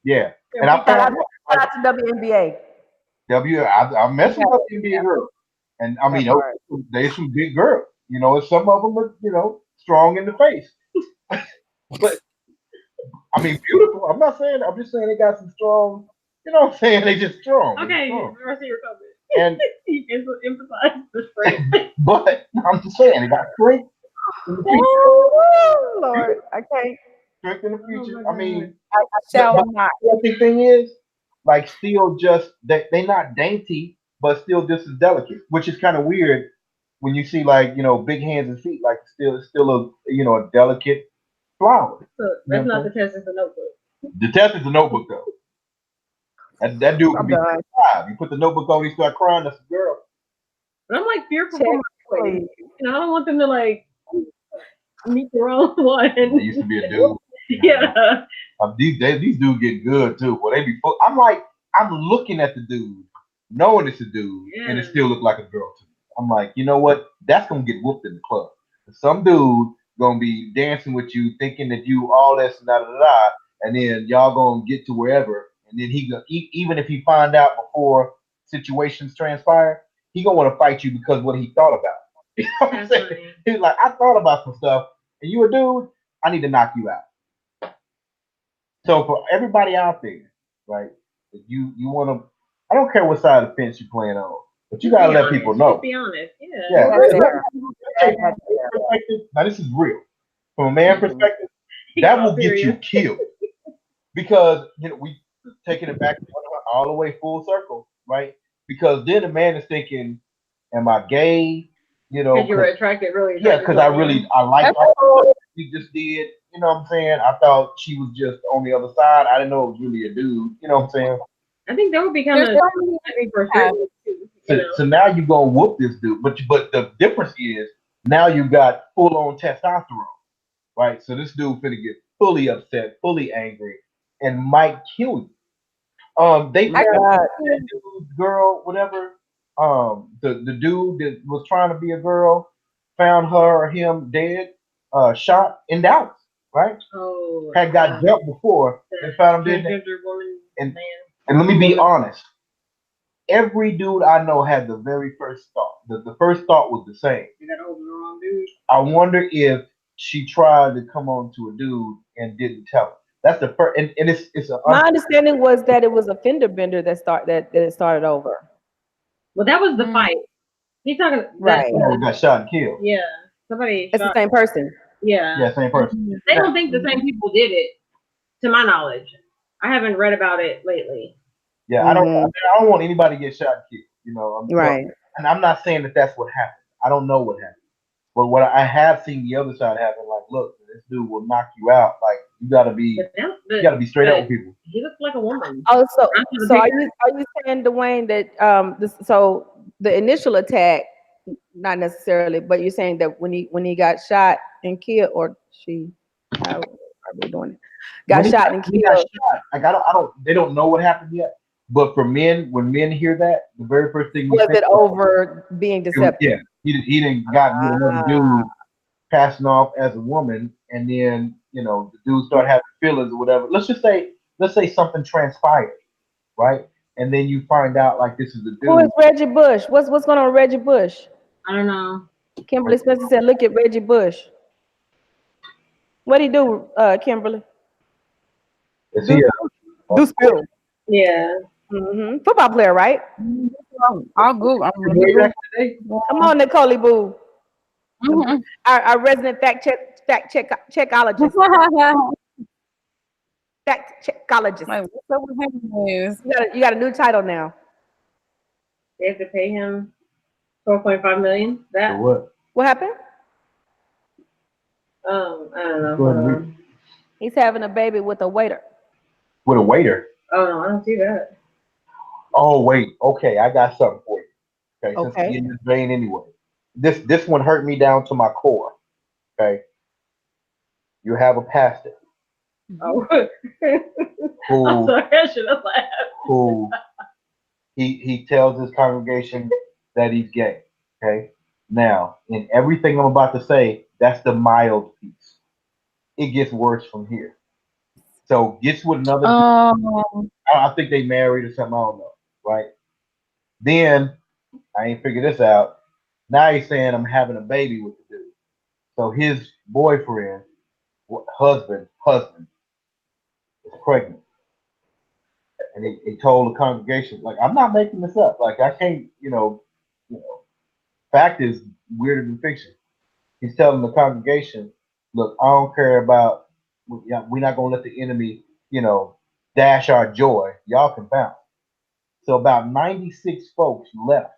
yeah, and I Shout out, found shout out to WNBA. I mess with Yeah, NBA girls, and I mean, that part. there's some big girls. And some of them are, strong in the face. But I mean, beautiful. I'm not saying. I'm just saying they got some strong. You know what I'm saying? They just strong. Okay, Strong. I see your comment. And You emphasize the strength. but I'm just saying they got strength in the future. Oh, Lord. Okay. Strength in the Oh future. my I mean, I shall not. the thing is, like, still just they not dainty, but still just as delicate, which is kind of weird when you see like big hands and feet. Like it's still a a delicate flower. Look, You know that's what not I'm the test, it's a notebook. The test is a notebook though. That dude can I'm be done. 5. You put the notebook on, he start crying. That's a girl. But I'm like fearful Check, for my boys. please. I don't want them to like meet the wrong one. There used to be a dude. Yeah. These dudes get good too. Well, they be. I'm looking at the dude, knowing it's a dude, and it Yeah. still look like a girl to me. I'm like, you know what? That's gonna get whooped in the club. Some dude gonna be dancing with you, thinking that you all this and da da da, and then y'all gonna get to wherever, and then even if he find out before situations transpire, he gonna want to fight you because what he thought about. You know what I'm That's saying? funny. He's like, I thought about some stuff, and you a dude. I need to knock you out. So for everybody out there, right? If you want to, I don't care what side of the fence you're playing on, but you Just gotta be let honest. people know. Just be honest. Yeah. Yeah, That's fair. perspective. Now this is real. From a man perspective, that will get you killed because we taking it back all the way full circle, right? Because then the man is thinking, "Am I gay?" Because you were attracted, really Yeah, attracted because to I a really man. I like That's what he just did. You know what I'm saying? I thought she was just on the other side. I didn't know it was really a dude. You know what I'm saying? I think that would be kind there's of so many. for Yeah. certain too. So now you gonna whoop this dude, but the difference is now you got full on testosterone, right? So this dude finna get fully upset, fully angry, and might kill you. They I found God. that dude, girl, whatever. The dude that was trying to be a girl found her or him dead, shot in Dallas, right? Oh. Had got jumped before and found him dead. Transgender woman, And man. and let me be honest, every dude I know had the very first thought. The first thought was the same. You got over the wrong dude. I wonder if she tried to come on to a dude and didn't tell him. That's the first, and it's a My understanding was that it was a fender bender that it started over. Well, that was the Mm. fight. He's talking. Right. got shot and killed. Yeah. Somebody It's the shot. same person. Yeah. Yeah, same person. Mhm. They don't think the same people did it, to my knowledge. I haven't read about it lately. Yeah, Mhm. I don't want anybody to get shot and killed. Right. And I'm not saying that that's what happened. I don't know what happened. But what I have seen the other side happen, like, look, this dude will knock you out. Like, you gotta be straight up with people. He looks like a woman. Oh, so I'm the so bigger- are you saying, Dwayne, that so the initial attack, not necessarily, but you're saying that when he got shot and killed, or she, how are we doing it? Got When shot and he got killed. shot, like they don't know what happened yet. But for men, when men hear that, the very first thing you Was think it over being deceptive? yeah, he didn't got with another dude passing off as a woman, and then the dude start having feelings or whatever. Let's say something transpired, right? And then you find out like this is the Who is dude. Reggie Bush? What's going on with Reggie Bush? I don't know. Kimberly Spencer said, "Look at Reggie Bush." What would he do, Kimberly? Is he Do spill. Yeah. Football player, right? I'll Google. I'm gonna way Google. back in the day? Come on, Nicole Boo, Mhm. our resident fact checkologist. Factologist. Like, what's up with him news? You got a new title now. They have to pay him 4.5 million. So That what? What happened? I don't know. Go ahead Hold and read. on. He's having a baby with a waiter. With a waiter. Oh no, I don't see that. Oh wait, okay, I got something for you. Okay, since Okay. we in this vein anyway. This one hurt me down to my core. Okay. You have a pastor Oh, I'm who sorry. I should have laughed. who he tells his congregation that he's gay. Okay. Now, in everything I'm about to say, that's the mild piece. It gets worse from here. So gets with another dude. Oh, I think they married or something. I don't know. Right. Then I ain't figured this out. Now he's saying I'm having a baby with the dude. So his boyfriend, husband is pregnant. And he told the congregation, like, I'm not making this up. Like, I can't, fact is weirder than fiction. He's telling the congregation, look, I don't care about, we're not going to let the enemy, dash our joy. Y'all can bounce. So about 96 folks left.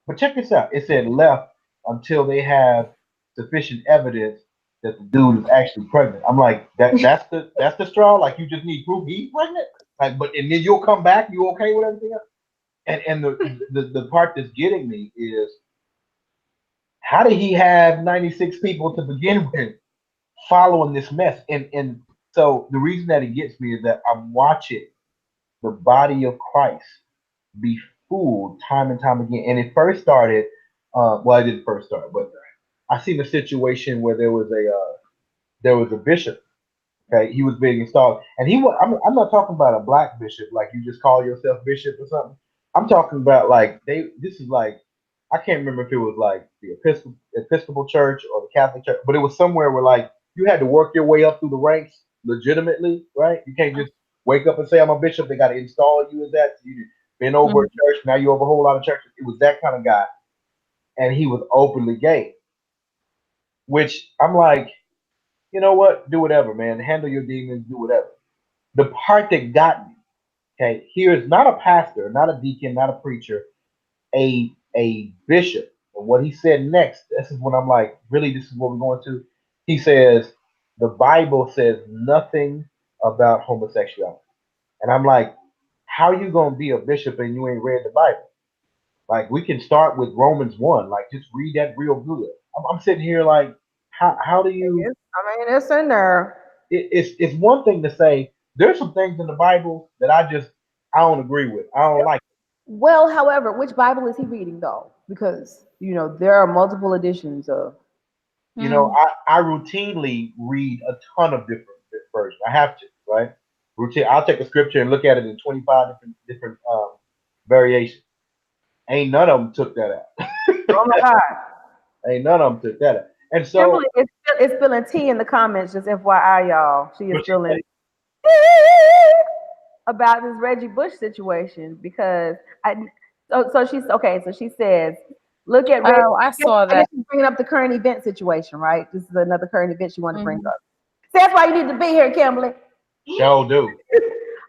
But check this out. It said left until they have sufficient evidence that the dude is actually pregnant. I'm like, that's the straw. Like you just need proof he's pregnant. Like, but and then you'll come back. You okay with everything else? And the part that's getting me is how did he have 96 people to begin with following this mess? And so the reason that it gets me is that I'm watching the body of Christ be fooled time and time again. And it first started, well, it didn't first start, but I seen a situation where there was a bishop. Okay, he was being installed, and he was. I'm not talking about a black bishop, like you just call yourself bishop or something. I'm talking about like they. This is like I can't remember if it was like the Episcopal Church or the Catholic Church, but it was somewhere where like you had to work your way up through the ranks legitimately, right? You can't just wake up and say I'm a bishop. They got to install you as that. So you been over a mm, church, now you over a whole lot of churches. It was that kind of guy, and he was openly gay, which I'm like, you know what? Do whatever, man. Handle your demons. Do whatever. The part that got me, okay, here is not a pastor, not a deacon, not a preacher, a bishop. And what he said next, this is when I'm like, really, this is what we're going to. He says, the Bible says nothing about homosexuality. And I'm like, how you gonna be a bishop and you ain't read the Bible? Like we can start with Romans 1, like just read that real good. I'm sitting here like, how do you It's in there. it's one thing to say there's some things in the Bible that I don't agree with. I don't like. Well, however, which Bible is he reading though? Because there are multiple editions of. mm. I routinely read a ton of different versions. I have to, right? Routine. I'll take a scripture and look at it in 25 different variations. Ain't none of them took that out. Oh my God, Ain't none of them took that out. And so, Kimberly is spilling tea in the comments. Just FYI, y'all, she is what you spilling say? about this Reggie Bush situation because I. So she's okay. So she says, look at Reggie. Oh, I saw I guess that. she's bringing up the current event situation, right? This is another current event she wanted to bring Hmm. up. So that's why you need to be here, Kimberly. Shall do.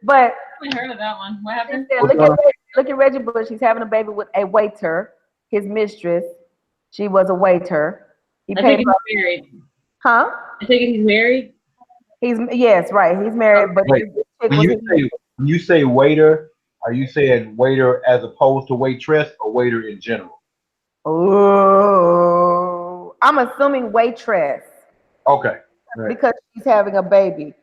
But I heard of that one. What she happened? said, What's going on? look at Reggie Bush. He's having a baby with a waiter. His mistress, she was a waiter. He I paid think her, he's married. huh? I think he's married. He's yes, right. He's married, but Wait, this chick when was you his say when you say waiter, are you saying waiter as opposed to waitress or waiter in general? Oh, I'm assuming waitress Okay. Right. because she's having a baby.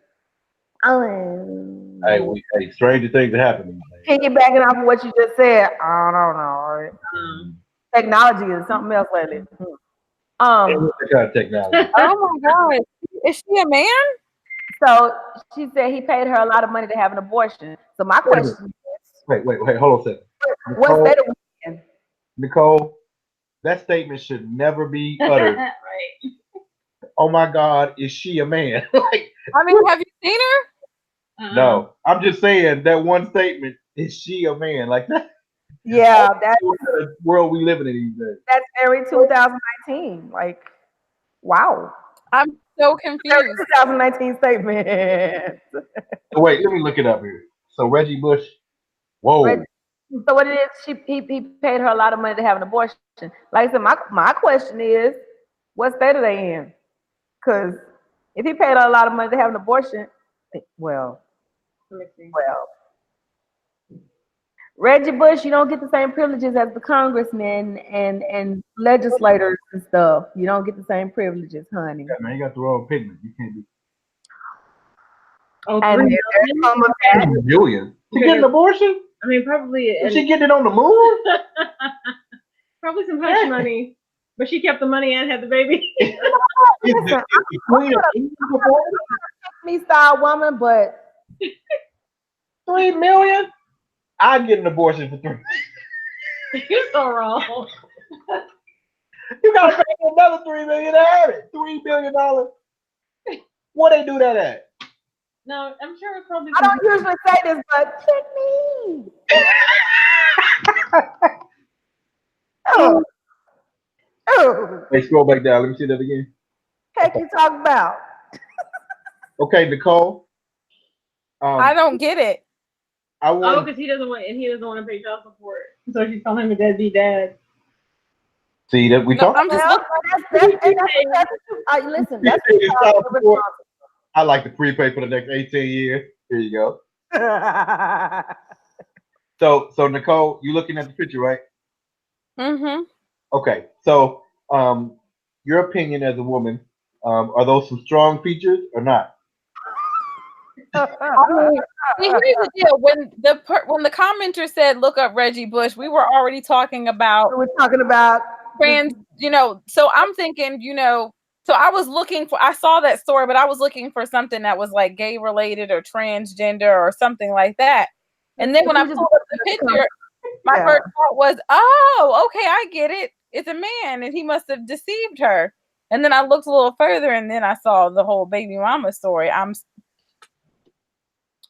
Hey, stranger things are happening. Piggybacking off of what you just said, I don't know. Right? Man. Technology is something else lately. Hey, Um, what's that kind of technology? Oh my God, is she a man? so she said he paid her a lot of money to have an abortion. So my Wait a minute. question is, Wait. Hold on a second. what Nicole, state are we in? Nicole, that statement should never be uttered. Right. Oh my God, is she a man? Like, I mean, have you seen her? no. I'm just saying that one statement, is she a man? Like that. Yeah, What kind of world we living in these days? that's very 2019. Like, wow. I'm so Very confused. 2019 statement. So wait, let me look it up here. So Reggie Bush, whoa. Reggie, so what it is? He paid her a lot of money to have an abortion. Like I said, my question is, what state are they in? Because if he paid her a lot of money to have an abortion, well, Reggie Bush, you don't get the same privileges as the congressmen and legislators and stuff. You don't get the same privileges, honey. Yeah, man, you got the wrong pigment. You can't be. Oh, And 3 $3 million. To get an abortion? I mean, probably. Is she getting it on the moon? Probably some hush money. But she kept the money and had the baby. Listen, me style woman, but $3 million? I'd get an abortion for $3 million. You're so wrong. You gotta pay another $3 million to have it. $3 billion. What they do that at? No, I'm sure it's probably. I don't usually say this, but pick me. Oh. Hey, scroll back down. Let me see that again. Heck, you talk about? Okay, Nicole. I don't get it. Because he doesn't want to pay child support, so she's calling him a deadbeat dad. See that we talk. I'm just looking. Listen, that's I like to prepay for the next 18 years. Here you go. So Nicole, you looking at the picture, right? Mm-hmm. Okay. So your opinion as a woman, are those some strong features or not? Here's the deal. When the commenter said, "Look up Reggie Bush," we were already talking about. We're talking about trans. So I'm thinking, So I was looking for. I saw that story, but I was looking for something that was like gay related or transgender or something like that. And then when I pulled up the picture, my first thought was, "Oh, okay, I get it. It's a man, and he must have deceived her." And then I looked a little further, and then I saw the whole baby mama story.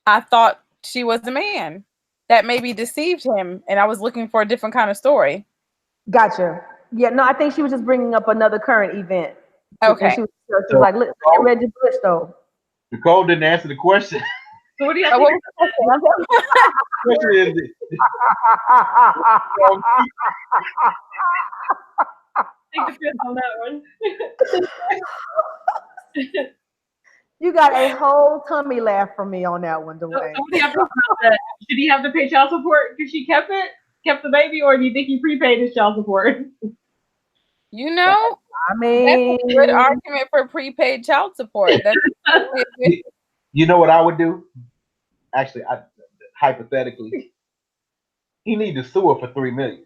I thought she was a man that maybe deceived him, and I was looking for a different kind of story. Gotcha. Yeah, no, I think she was just bringing up another current event. Okay. And she was like, look at Reggie Bush, though. Nicole didn't answer the question. So what do you have to Question is take the fifth on that one? You got a whole tummy laugh from me on that one, Dwayne. So what do you have to talk about that? Did he have to pay child support because she kept the baby, or do you think he prepaid his child support? I mean, that's a good argument for prepaid child support. You know what I would do? Actually, hypothetically, he need to sue her for $3 million.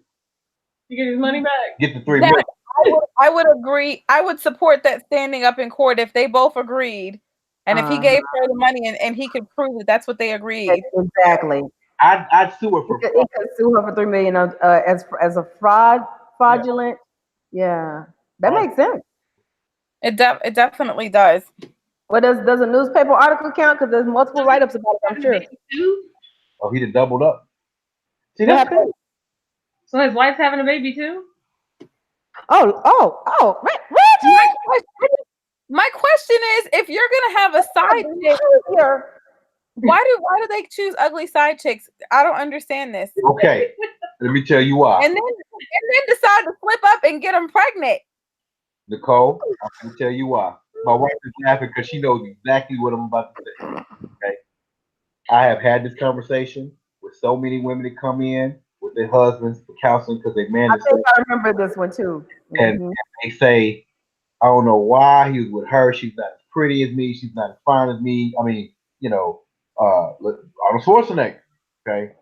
You get his money back. Get the $3 million. I would agree. I would support that standing up in court if they both agreed, and if he gave her the money and he could prove that that's what they agreed. Exactly. I'd sue her for. He could sue her for $3 million as a fraudulent. Yeah, that makes sense. It definitely does. Well, does a newspaper article count? Because there's multiple write-ups about it, I'm sure. Oh, he done doubled up. See what that? happened? So his wife's having a baby too? Oh, My question is, if you're gonna have a side chick, why do they choose ugly side chicks? I don't understand this. Okay, let me tell you why. And then decide to flip up and get them pregnant. Nicole, I'm gonna tell you why. My wife is laughing because she knows exactly what I'm about to say. Okay, I have had this conversation with so many women that come in with their husbands for counseling because they man. I think I remember this one too. And they say, I don't know why he was with her. She's not as pretty as me. She's not as fine as me. I mean, Arnold Schwarzenegger. Okay,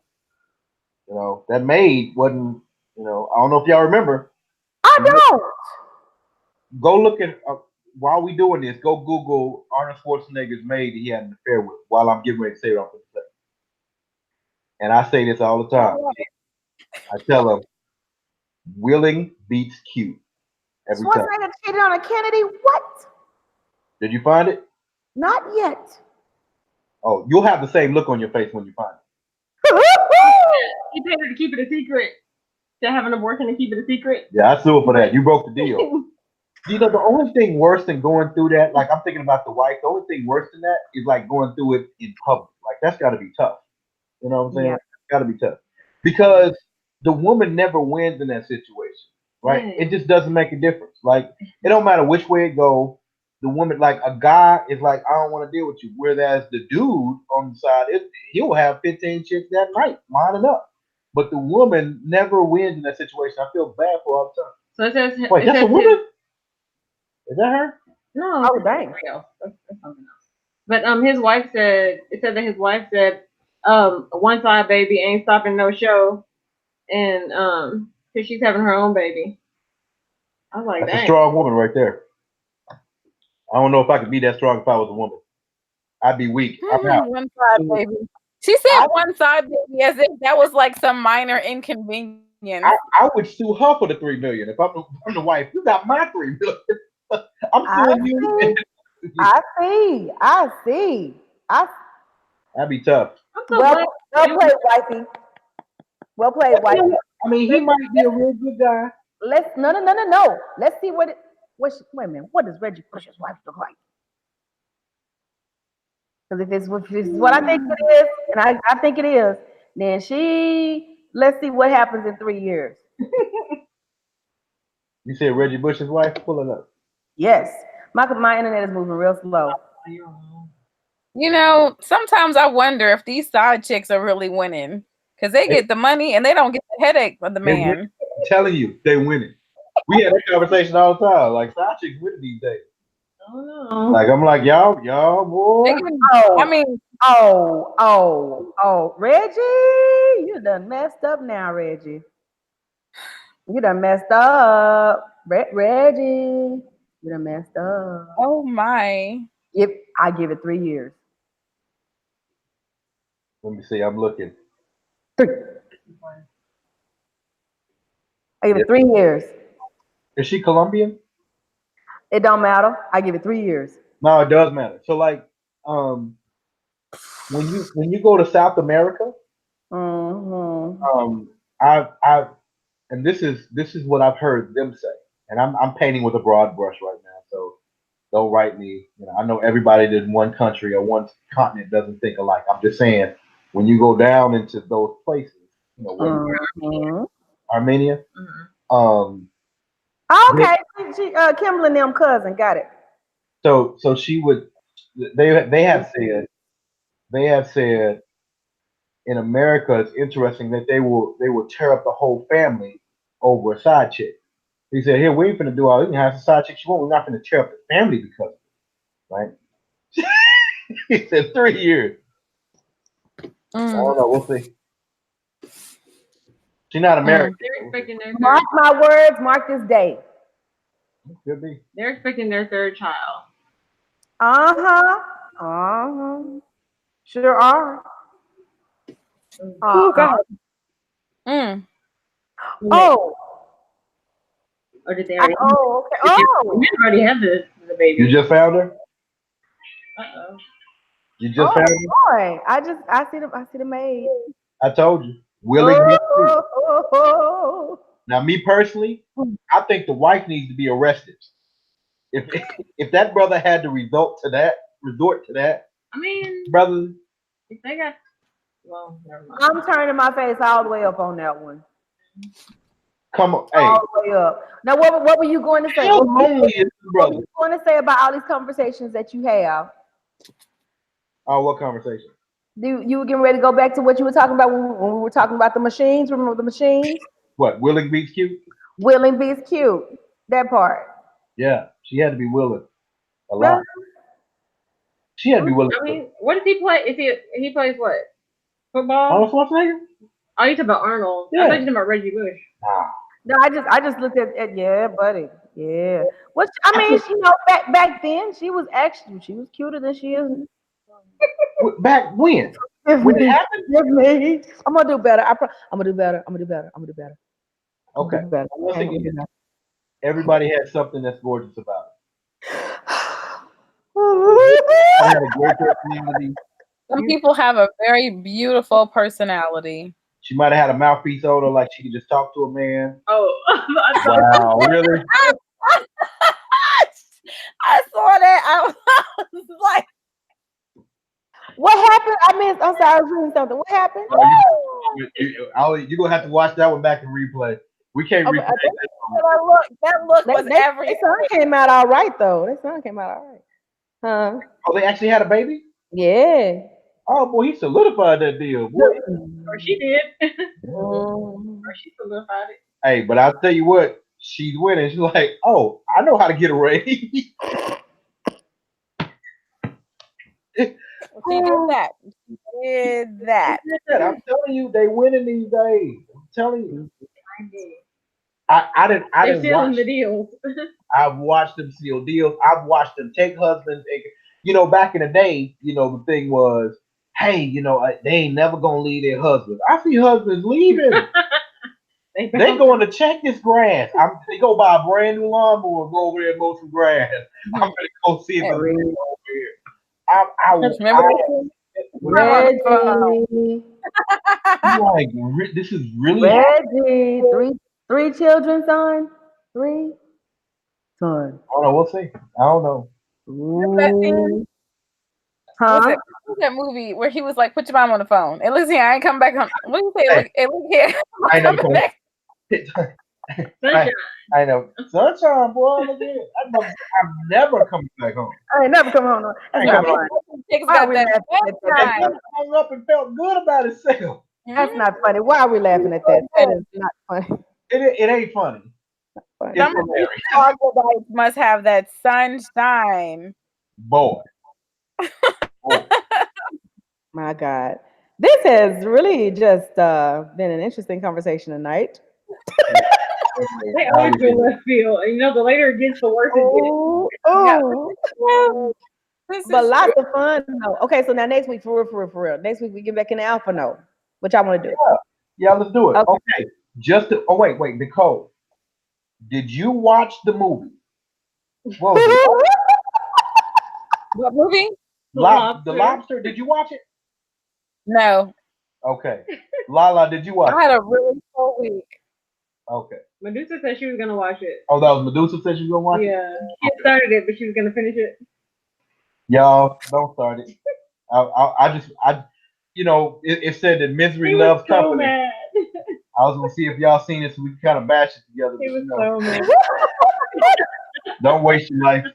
that maid wasn't. I don't know if y'all remember. I don't. Go look at while we doing this. Go Google Arnold Schwarzenegger's maid that he had an affair with. While I'm getting ready to say it off the set. And I say this all the time. I tell them, willing beats cute. Every time. Schwarzenegger cheated on a Kennedy. What? Did you find it? Not yet. Oh, you'll have the same look on your face when you find it. He paid her to keep it a secret. To have an abortion and keep it a secret. Yeah, I sue her for that. You broke the deal. The only thing worse than going through that, like I'm thinking about the wife, the only thing worse than that is like going through it in public. Like that's got to be tough. You know what I'm saying? Yeah. Got to be tough because the woman never wins in that situation, right? Yeah. It just doesn't make a difference. Like it don't matter which way it go. The woman, like a guy, is like, I don't want to deal with you. Whereas the dude on the side, he'll have 15 chicks that night lining up. But the woman never wins in that situation. I feel bad for her all the time. So it says. Wait, It that's a says woman? Is that her? no. Oh, It's dang. something else. That's something else. But his wife said. It said that his wife said, one side baby ain't stopping no show, and cause she's having her own baby. I was like, That's a dang. strong woman right there. I don't know if I could be that strong if I was a woman. I'd be weak. I'm out. One side baby. She said one side baby as if that was like some minor inconvenience. I would sue her for the $3 million if I'm the wife. You got my $3 million. I'm suing you. I see. I see. That'd be tough. I'm so Well, glad. well played, wifey. Well played, wifey. I mean, he might be a real good guy. Let's no. Let's see wait a minute. What does Reggie Bush's wife look like? Because if it's what I think it is, and I think it is, then let's see what happens in 3 years. You said Reggie Bush's wife? Pull it up. Yes. My internet is moving real slow. You know, sometimes I wonder if these side chicks are really winning because they get the money and they don't get the headache of the man. I'm telling you, they winning. We had that conversation all the time. Like, side chicks winning these days. Oh. Like, I'm like, y'all, boy. I mean, Reggie, you done messed up now, Reggie. You done messed up, Reggie. You done messed up. oh my. I give it 3 years. Let me see. I'm looking. 3. I give it 3 years. Is she Colombian? It don't matter. I give it 3 years. No, it does matter. So, like, when you go to South America, Mm-hmm. I've and this is what I've heard them say, and I'm painting with a broad brush right now. So don't write me. You know, I know everybody in one country or one continent doesn't think alike. I'm just saying when you go down into those places, you know, where Armenia, Okay, Kimberly and them cousin got it. so she would. They have said in America it's interesting that they will tear up the whole family over a side chick. He said, "Here we ain't finna do all. We can have some side chicks you want. We're not finna tear up the family because of it, right?" He said 3 years. I don't know. We'll see. She's not American. They're expecting their Mark my words. Mark this day. Could be. They're expecting their third child. Sure are. Oh God. Oh. Or did they already? Okay. Oh. We already have the baby. You just found her. Uh-oh. You just found her. Boy, I see the maid. I told you. Willing. Oh. Now, me personally, I think the wife needs to be arrested. If that brother had to resort to that, I mean, brother. if they got, well, never mind. I'm turning my face all the way up on that one. Come on, All the way up. Now, what were you going to say? How lonely is the What were brother? you going to say about all these conversations that you have? Oh, what conversation? You were getting ready to go back to what you were talking about when we were talking about the machines. Remember the machines? What? Willing beats cute? Willing beats cute. That part. Yeah, she had to be willing a lot. She had to be willing. I mean, what does he play? He plays what? Football? Arnold Schwarzenegger? Oh, you talking about Arnold? Yeah. I thought you talking about Reggie Bush. Nah. No, I just looked at yeah, buddy. Yeah. What I mean, back then she was cuter than she is. Back when? When it happened? Me. I'm gonna do better. I'm gonna do better. I'm gonna do better. Okay. Better. Once again, everybody has something that's gorgeous about it. I had a great personality. Some people have a very beautiful personality. She might have had a mouthpiece on her, like she could just talk to a man. Oh, Wow, really? I saw that. I was like, What happened? I missed. I'm sorry, I was reading something. What happened? Oh, you're gonna have to watch that one back and replay. We can't Oh, replay but I think That look was they son everything. came out all right though. Their son came out all right. Huh? Oh, they actually had a baby. Yeah. Oh boy, he solidified that deal, boy. Or she did. Mm. Or she solidified it. Hey, but I'll tell you what, she's winning. She's like, oh, I know how to get a raise. She did that. She did that. I'm telling you, they winning these days. I'm telling you. I did. I They're didn't sealing watch. the deals. I've watched them seal deals. I've watched them take husbands. You know, back in the day, you know, the thing was, hey, you know, they ain't never gonna leave their husbands. I see husbands leaving. They going to check this grass. They go buy a brand new lawnmower, go over there and mow some grass. I'm gonna go see if it's over here. Remember Reggie. Like, this is really Reggie. Three children, son. Three. Son. I don't know. We'll see. I don't know. that scene? Ooh. What's Huh? that? What's that movie where he was like, "Put your mom on the phone." And listen here, I ain't coming back home. What do you say? Hey, Look here. I ain't never Coming back. I, I know. Sunshine, boy. Look at it. I'm never coming back home. I ain't never come home. No. I That's ain't not coming funny. home. Chicks Why are got we that laughing at best that? And time. then hung up and felt good about itself. That's not funny. Why are we laughing at that? That is not funny. It ain't funny. Funny. It's Some of these hilarious. troglodytes must have that sunshine. Boy. Boy. My God. This has really just been an interesting conversation tonight. They always go left field. And, you know, the later it gets, the worse it gets. Oh, Yeah. oh. This But is lots true. of fun though. Okay, so now next week, for real, for real, for real. Next week we get back in the Alpha No. What y'all want to do? Yeah, let's do it. Okay. Okay. Oh wait, Nicole. Did you watch the movie? What was it? What movie? The Lobster. Did you watch it? No, Okay. Lala, did you watch I it? had a really cold week. Okay. Medusa said she was going to watch it. Oh, that was Medusa said you was gonna watch it? Yeah. She had started it, but she was going to finish it. Y'all, don't start it. You know, it said that misery He was loves so company. mad. I was gonna see if y'all seen it so we can kind of bash it together. He But, was you know, so mad. don't waste your life.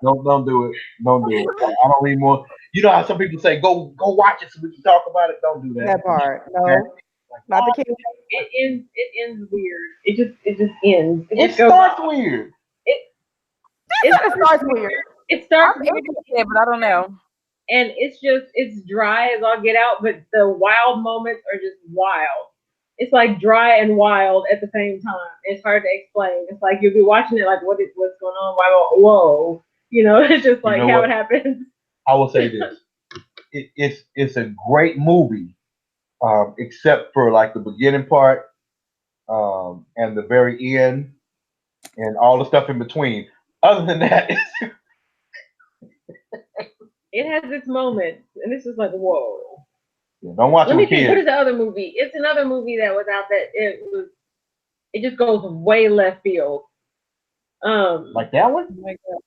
Don't do it. Don't do it. I don't need more. You know how some people say, go watch it so we can talk about it. Don't do that. That part. No. Not the king. It ends weird. It just ends. It just goes starts off. weird. It starts weird. It starts I'm weird, interested, but I don't know. and it's dry as all get out, but the wild moments are just wild. It's like dry and wild at the same time. It's hard to explain. It's like you'll be watching it like what's going on? Whoa. You know, it's just You like know how what? it happens. I will say this. It's a great movie, except for like the beginning part, and the very end, and all the stuff in between. Other than that, It has its moments, and it's just like whoa. don't watch Let it me with think. What kids. is the other movie? It's another movie that was out that it just goes way left field. Like that one? Oh my God.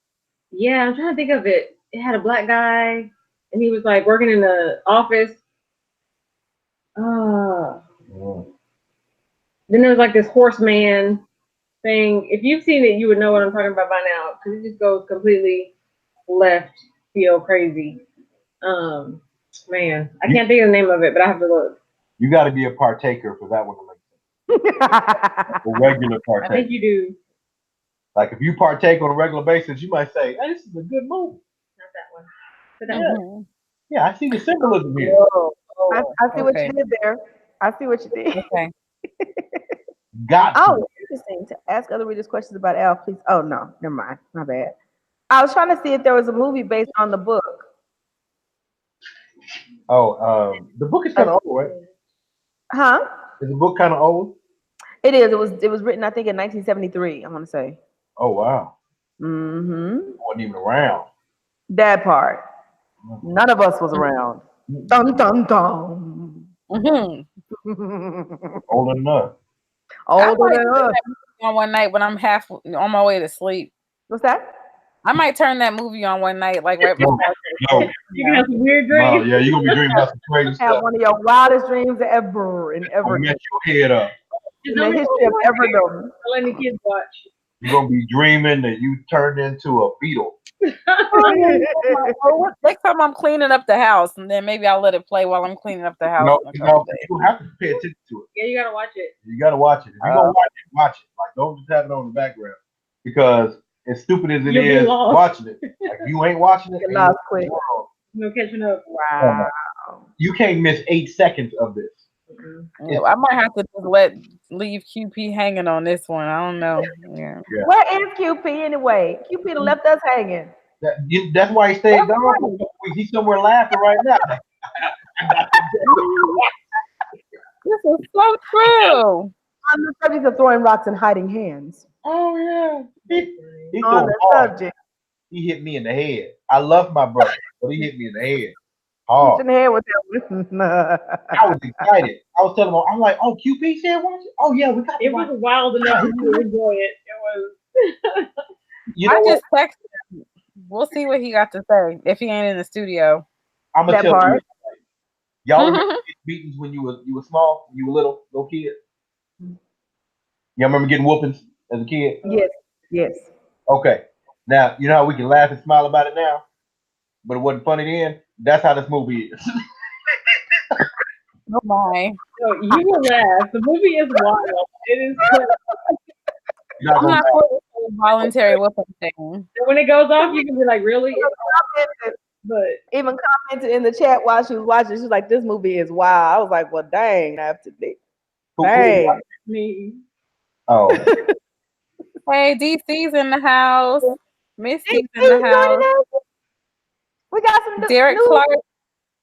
Yeah, I'm trying to think of it. It had a black guy, and he was like working in the office. Mm. Then there was like this horseman thing. If you've seen it, you would know what I'm talking about by now, because it just goes completely left field crazy. Man, I can't think of the name of it, but I have to look. You got to be a partaker for that one to make sense. A regular I think partaker. you do. Like if you partake on a regular basis, you might say, "Hey, this is a good movie." Not that one. But that one. Mhm. Yeah, I see the symbolism here. Whoa. I see what you Okay. did there. I see what you did. Okay. Got to. Oh, interesting. To ask other readers questions about Alph, please. Oh no, never mind. My bad. I was trying to see if there was a movie based on the book. Oh, the book is kind of old, right? Huh? Is the book kind of old? It is. It was written, I think, in 1973. I want to say. Oh wow, Mm-hmm. wasn't even around. That part. None of us was around. Dum dum dum. Mm-hmm. Old enough. I Older might than put us. that movie on one night when I'm half on my way to sleep. What's that? I might turn that movie on one night, like right before. No, You can have some weird no, dreams. yeah, you're gonna be dreaming about some crazy Have stuff. one of your wildest dreams ever and Gonna ever mess your head up. in the history of everdom. I'm letting the kids watch. You're gonna be dreaming that you turned into a beetle. Oh, next time I'm cleaning up the house, and then maybe I'll let it play while I'm cleaning up the house in a couple days. You have to pay attention to it. Yeah, you gotta watch it. You gotta watch it. If you're gonna watch it. Like don't just have it on the background. Because as stupid as it You'll be is lost. watching it, like if you ain't watching it, Get ain't lost nothing quick. wrong. No catching up. Wow. You can't miss 8 seconds of this. Yeah, I might have to just leave QP hanging on this one. I don't know. Yeah. Where is QP anyway? QP done left us hanging. That's why he stayed gone for a couple weeks. He's somewhere laughing right now. This is so true. On the subject of throwing rocks and hiding hands. Oh yeah. He On threw the hard. subject. He hit me in the head. I love my brother, but he hit me in the head. Hard. In the head with that. I was excited. I was telling him, I'm like, oh, QP said watch it? Oh yeah, we got It to watch was it. wild enough to enjoy it. It was. You know I what? just texted him. We'll see what he got to say if he ain't in the studio. I'm gonna That tell part. you. Y'all remember these meetings when you were small, when you were little kid? Y'all remember getting whoopings as a kid? Yes. Yes. Okay. Now you know how we can laugh and smile about it now, but it wasn't funny then. That's how this movie is. Oh my. No, you will laugh. The movie is wild. It is. You're not I'm gonna not laugh. for this voluntary whooping thing. When it goes off, you can be like, really? But Even commented in the chat while she was watching. She was like, "This movie is wild." I was like, "Well, dang, after this, Who dang." me. Oh, Hey, DC's in the house. Misty's DC in the house. joining us. We got some Derek new. Clark.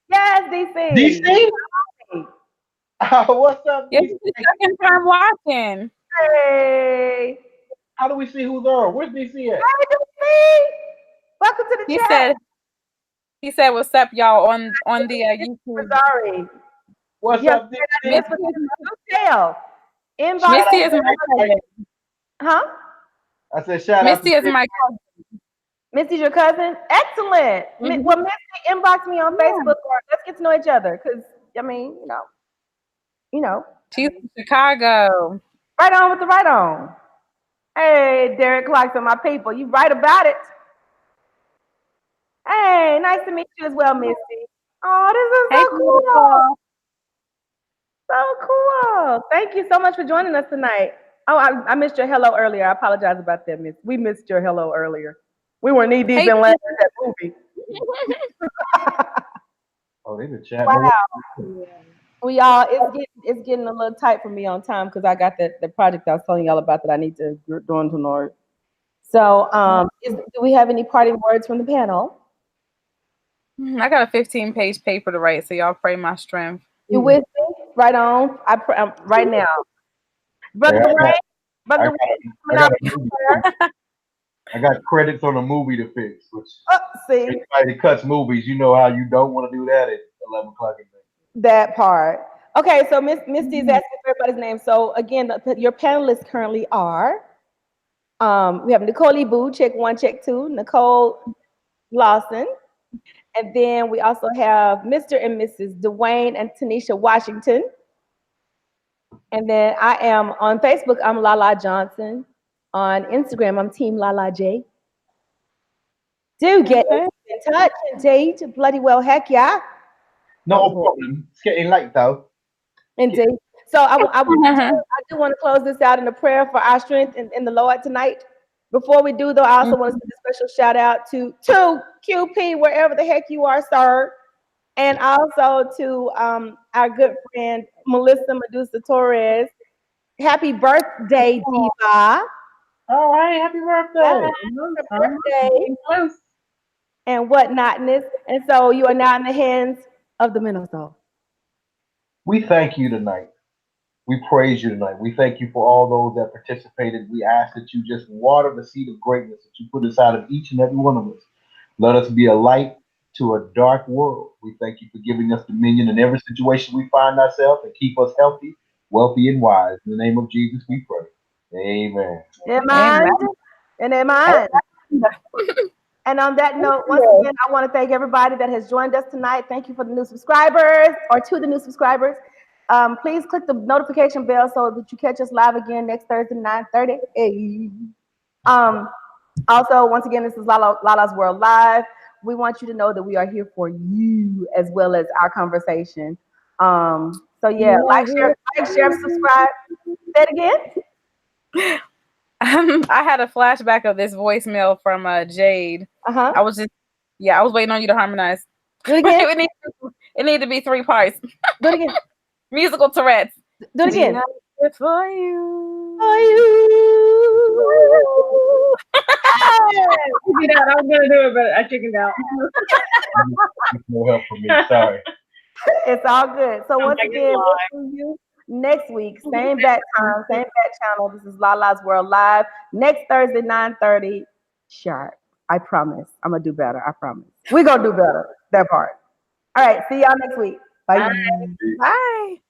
Yes, DC. DC? What's up, This DC? is the second time watching. Hey. How do we see who's on? Where's DC at? Hey, DC. Welcome to the He chat. said, "What's up, y'all?" on the YouTube. Sorry. What's Yes, up, DC? Misty is Invite. Misty is my cousin. Huh? I said shout out Misty to is my cousin. Misty's your cousin? Excellent. Well, Misty, inbox me on Facebook or let's get to know each other. Cause I mean, you know. She's from Chicago. Right on with the right on. Hey, Derek Clarkson, my people. You right about it. Hey, nice to meet you as well, Misty. Oh, this is Hey, so cool. beautiful. So cool. Thank you so much for joining us tonight. Oh, I missed your hello earlier. I apologize about that, Miss. We missed your hello earlier. We were knee deep Hey, in laughing at that movie. Oh, they been chatting. Wow. We all it's getting a little tight for me on time because I got the project I was telling y'all about that I need to do on tomorrow. So, do we have any parting words from the panel? I got a 15-page paper to write, so y'all pray my strength. You with me? Right on. Right now. Brother Yeah, Brother I got credits on a movie to fix, which see anybody that cuts movies, you know how you don't want to do that at 11 o'clock at night. that part. Okay, so Misty is asking for everybody's name. So again, your panelists currently are we have Nicole Boo, check 1, check 2, Nicole Lawson. And then we also have Mr. and Mrs. Dwayne and Tanisha Washington. And then I am on Facebook, I'm Lala Johnson. On Instagram, I'm Team Lala J. Do get in touch and date. Bloody well, heck yeah. No problem. It's getting late though. Indeed. So I do want to close this out in a prayer for our strength in the Lord tonight. Before we do, though, I also want to send a special shout out to QP, wherever the heck you are, sir. And also to our good friend, Melissa Medusa Torres. Happy birthday, Diva. All right, happy birthday. Happy birthday. And whatnotness. And so you are now in the hands of the mental soul. We thank you tonight. We praise you tonight. We thank you for all those that participated. We ask that you just water the seed of greatness that you put inside of each and every one of us. Let us be a light to a dark world. We thank you for giving us dominion in every situation we find ourselves and keep us healthy, wealthy, and wise. In the name of Jesus, we pray. Amen. Amen. And amen. And on that note, once again, I want to thank everybody that has joined us tonight. Thank you for the new subscribers, or to the new subscribers. Please click the notification bell so that you catch us live again next Thursday, 9:30. Hey. Also, once again, this is Lala's World Live. We want you to know that we are here for you as well as our conversation. So yeah, share, subscribe. Say it again. I had a flashback of this voicemail from Jade. I was waiting on you to harmonize. Do it again. It needed to be 3 parts. Do it again. Musical Tourette's. Do it again. For you. For you. I was gonna do it, but I chickened out. No help for me. Sorry. It's all good. So once again, we'll see you next week. Same bat time, same bat channel. This is Lala's World Live. Next Thursday, 9:30 sharp. I promise. I'm gonna do better. I promise. We're gonna do better. That part. All right. See y'all next week. Bye. Bye.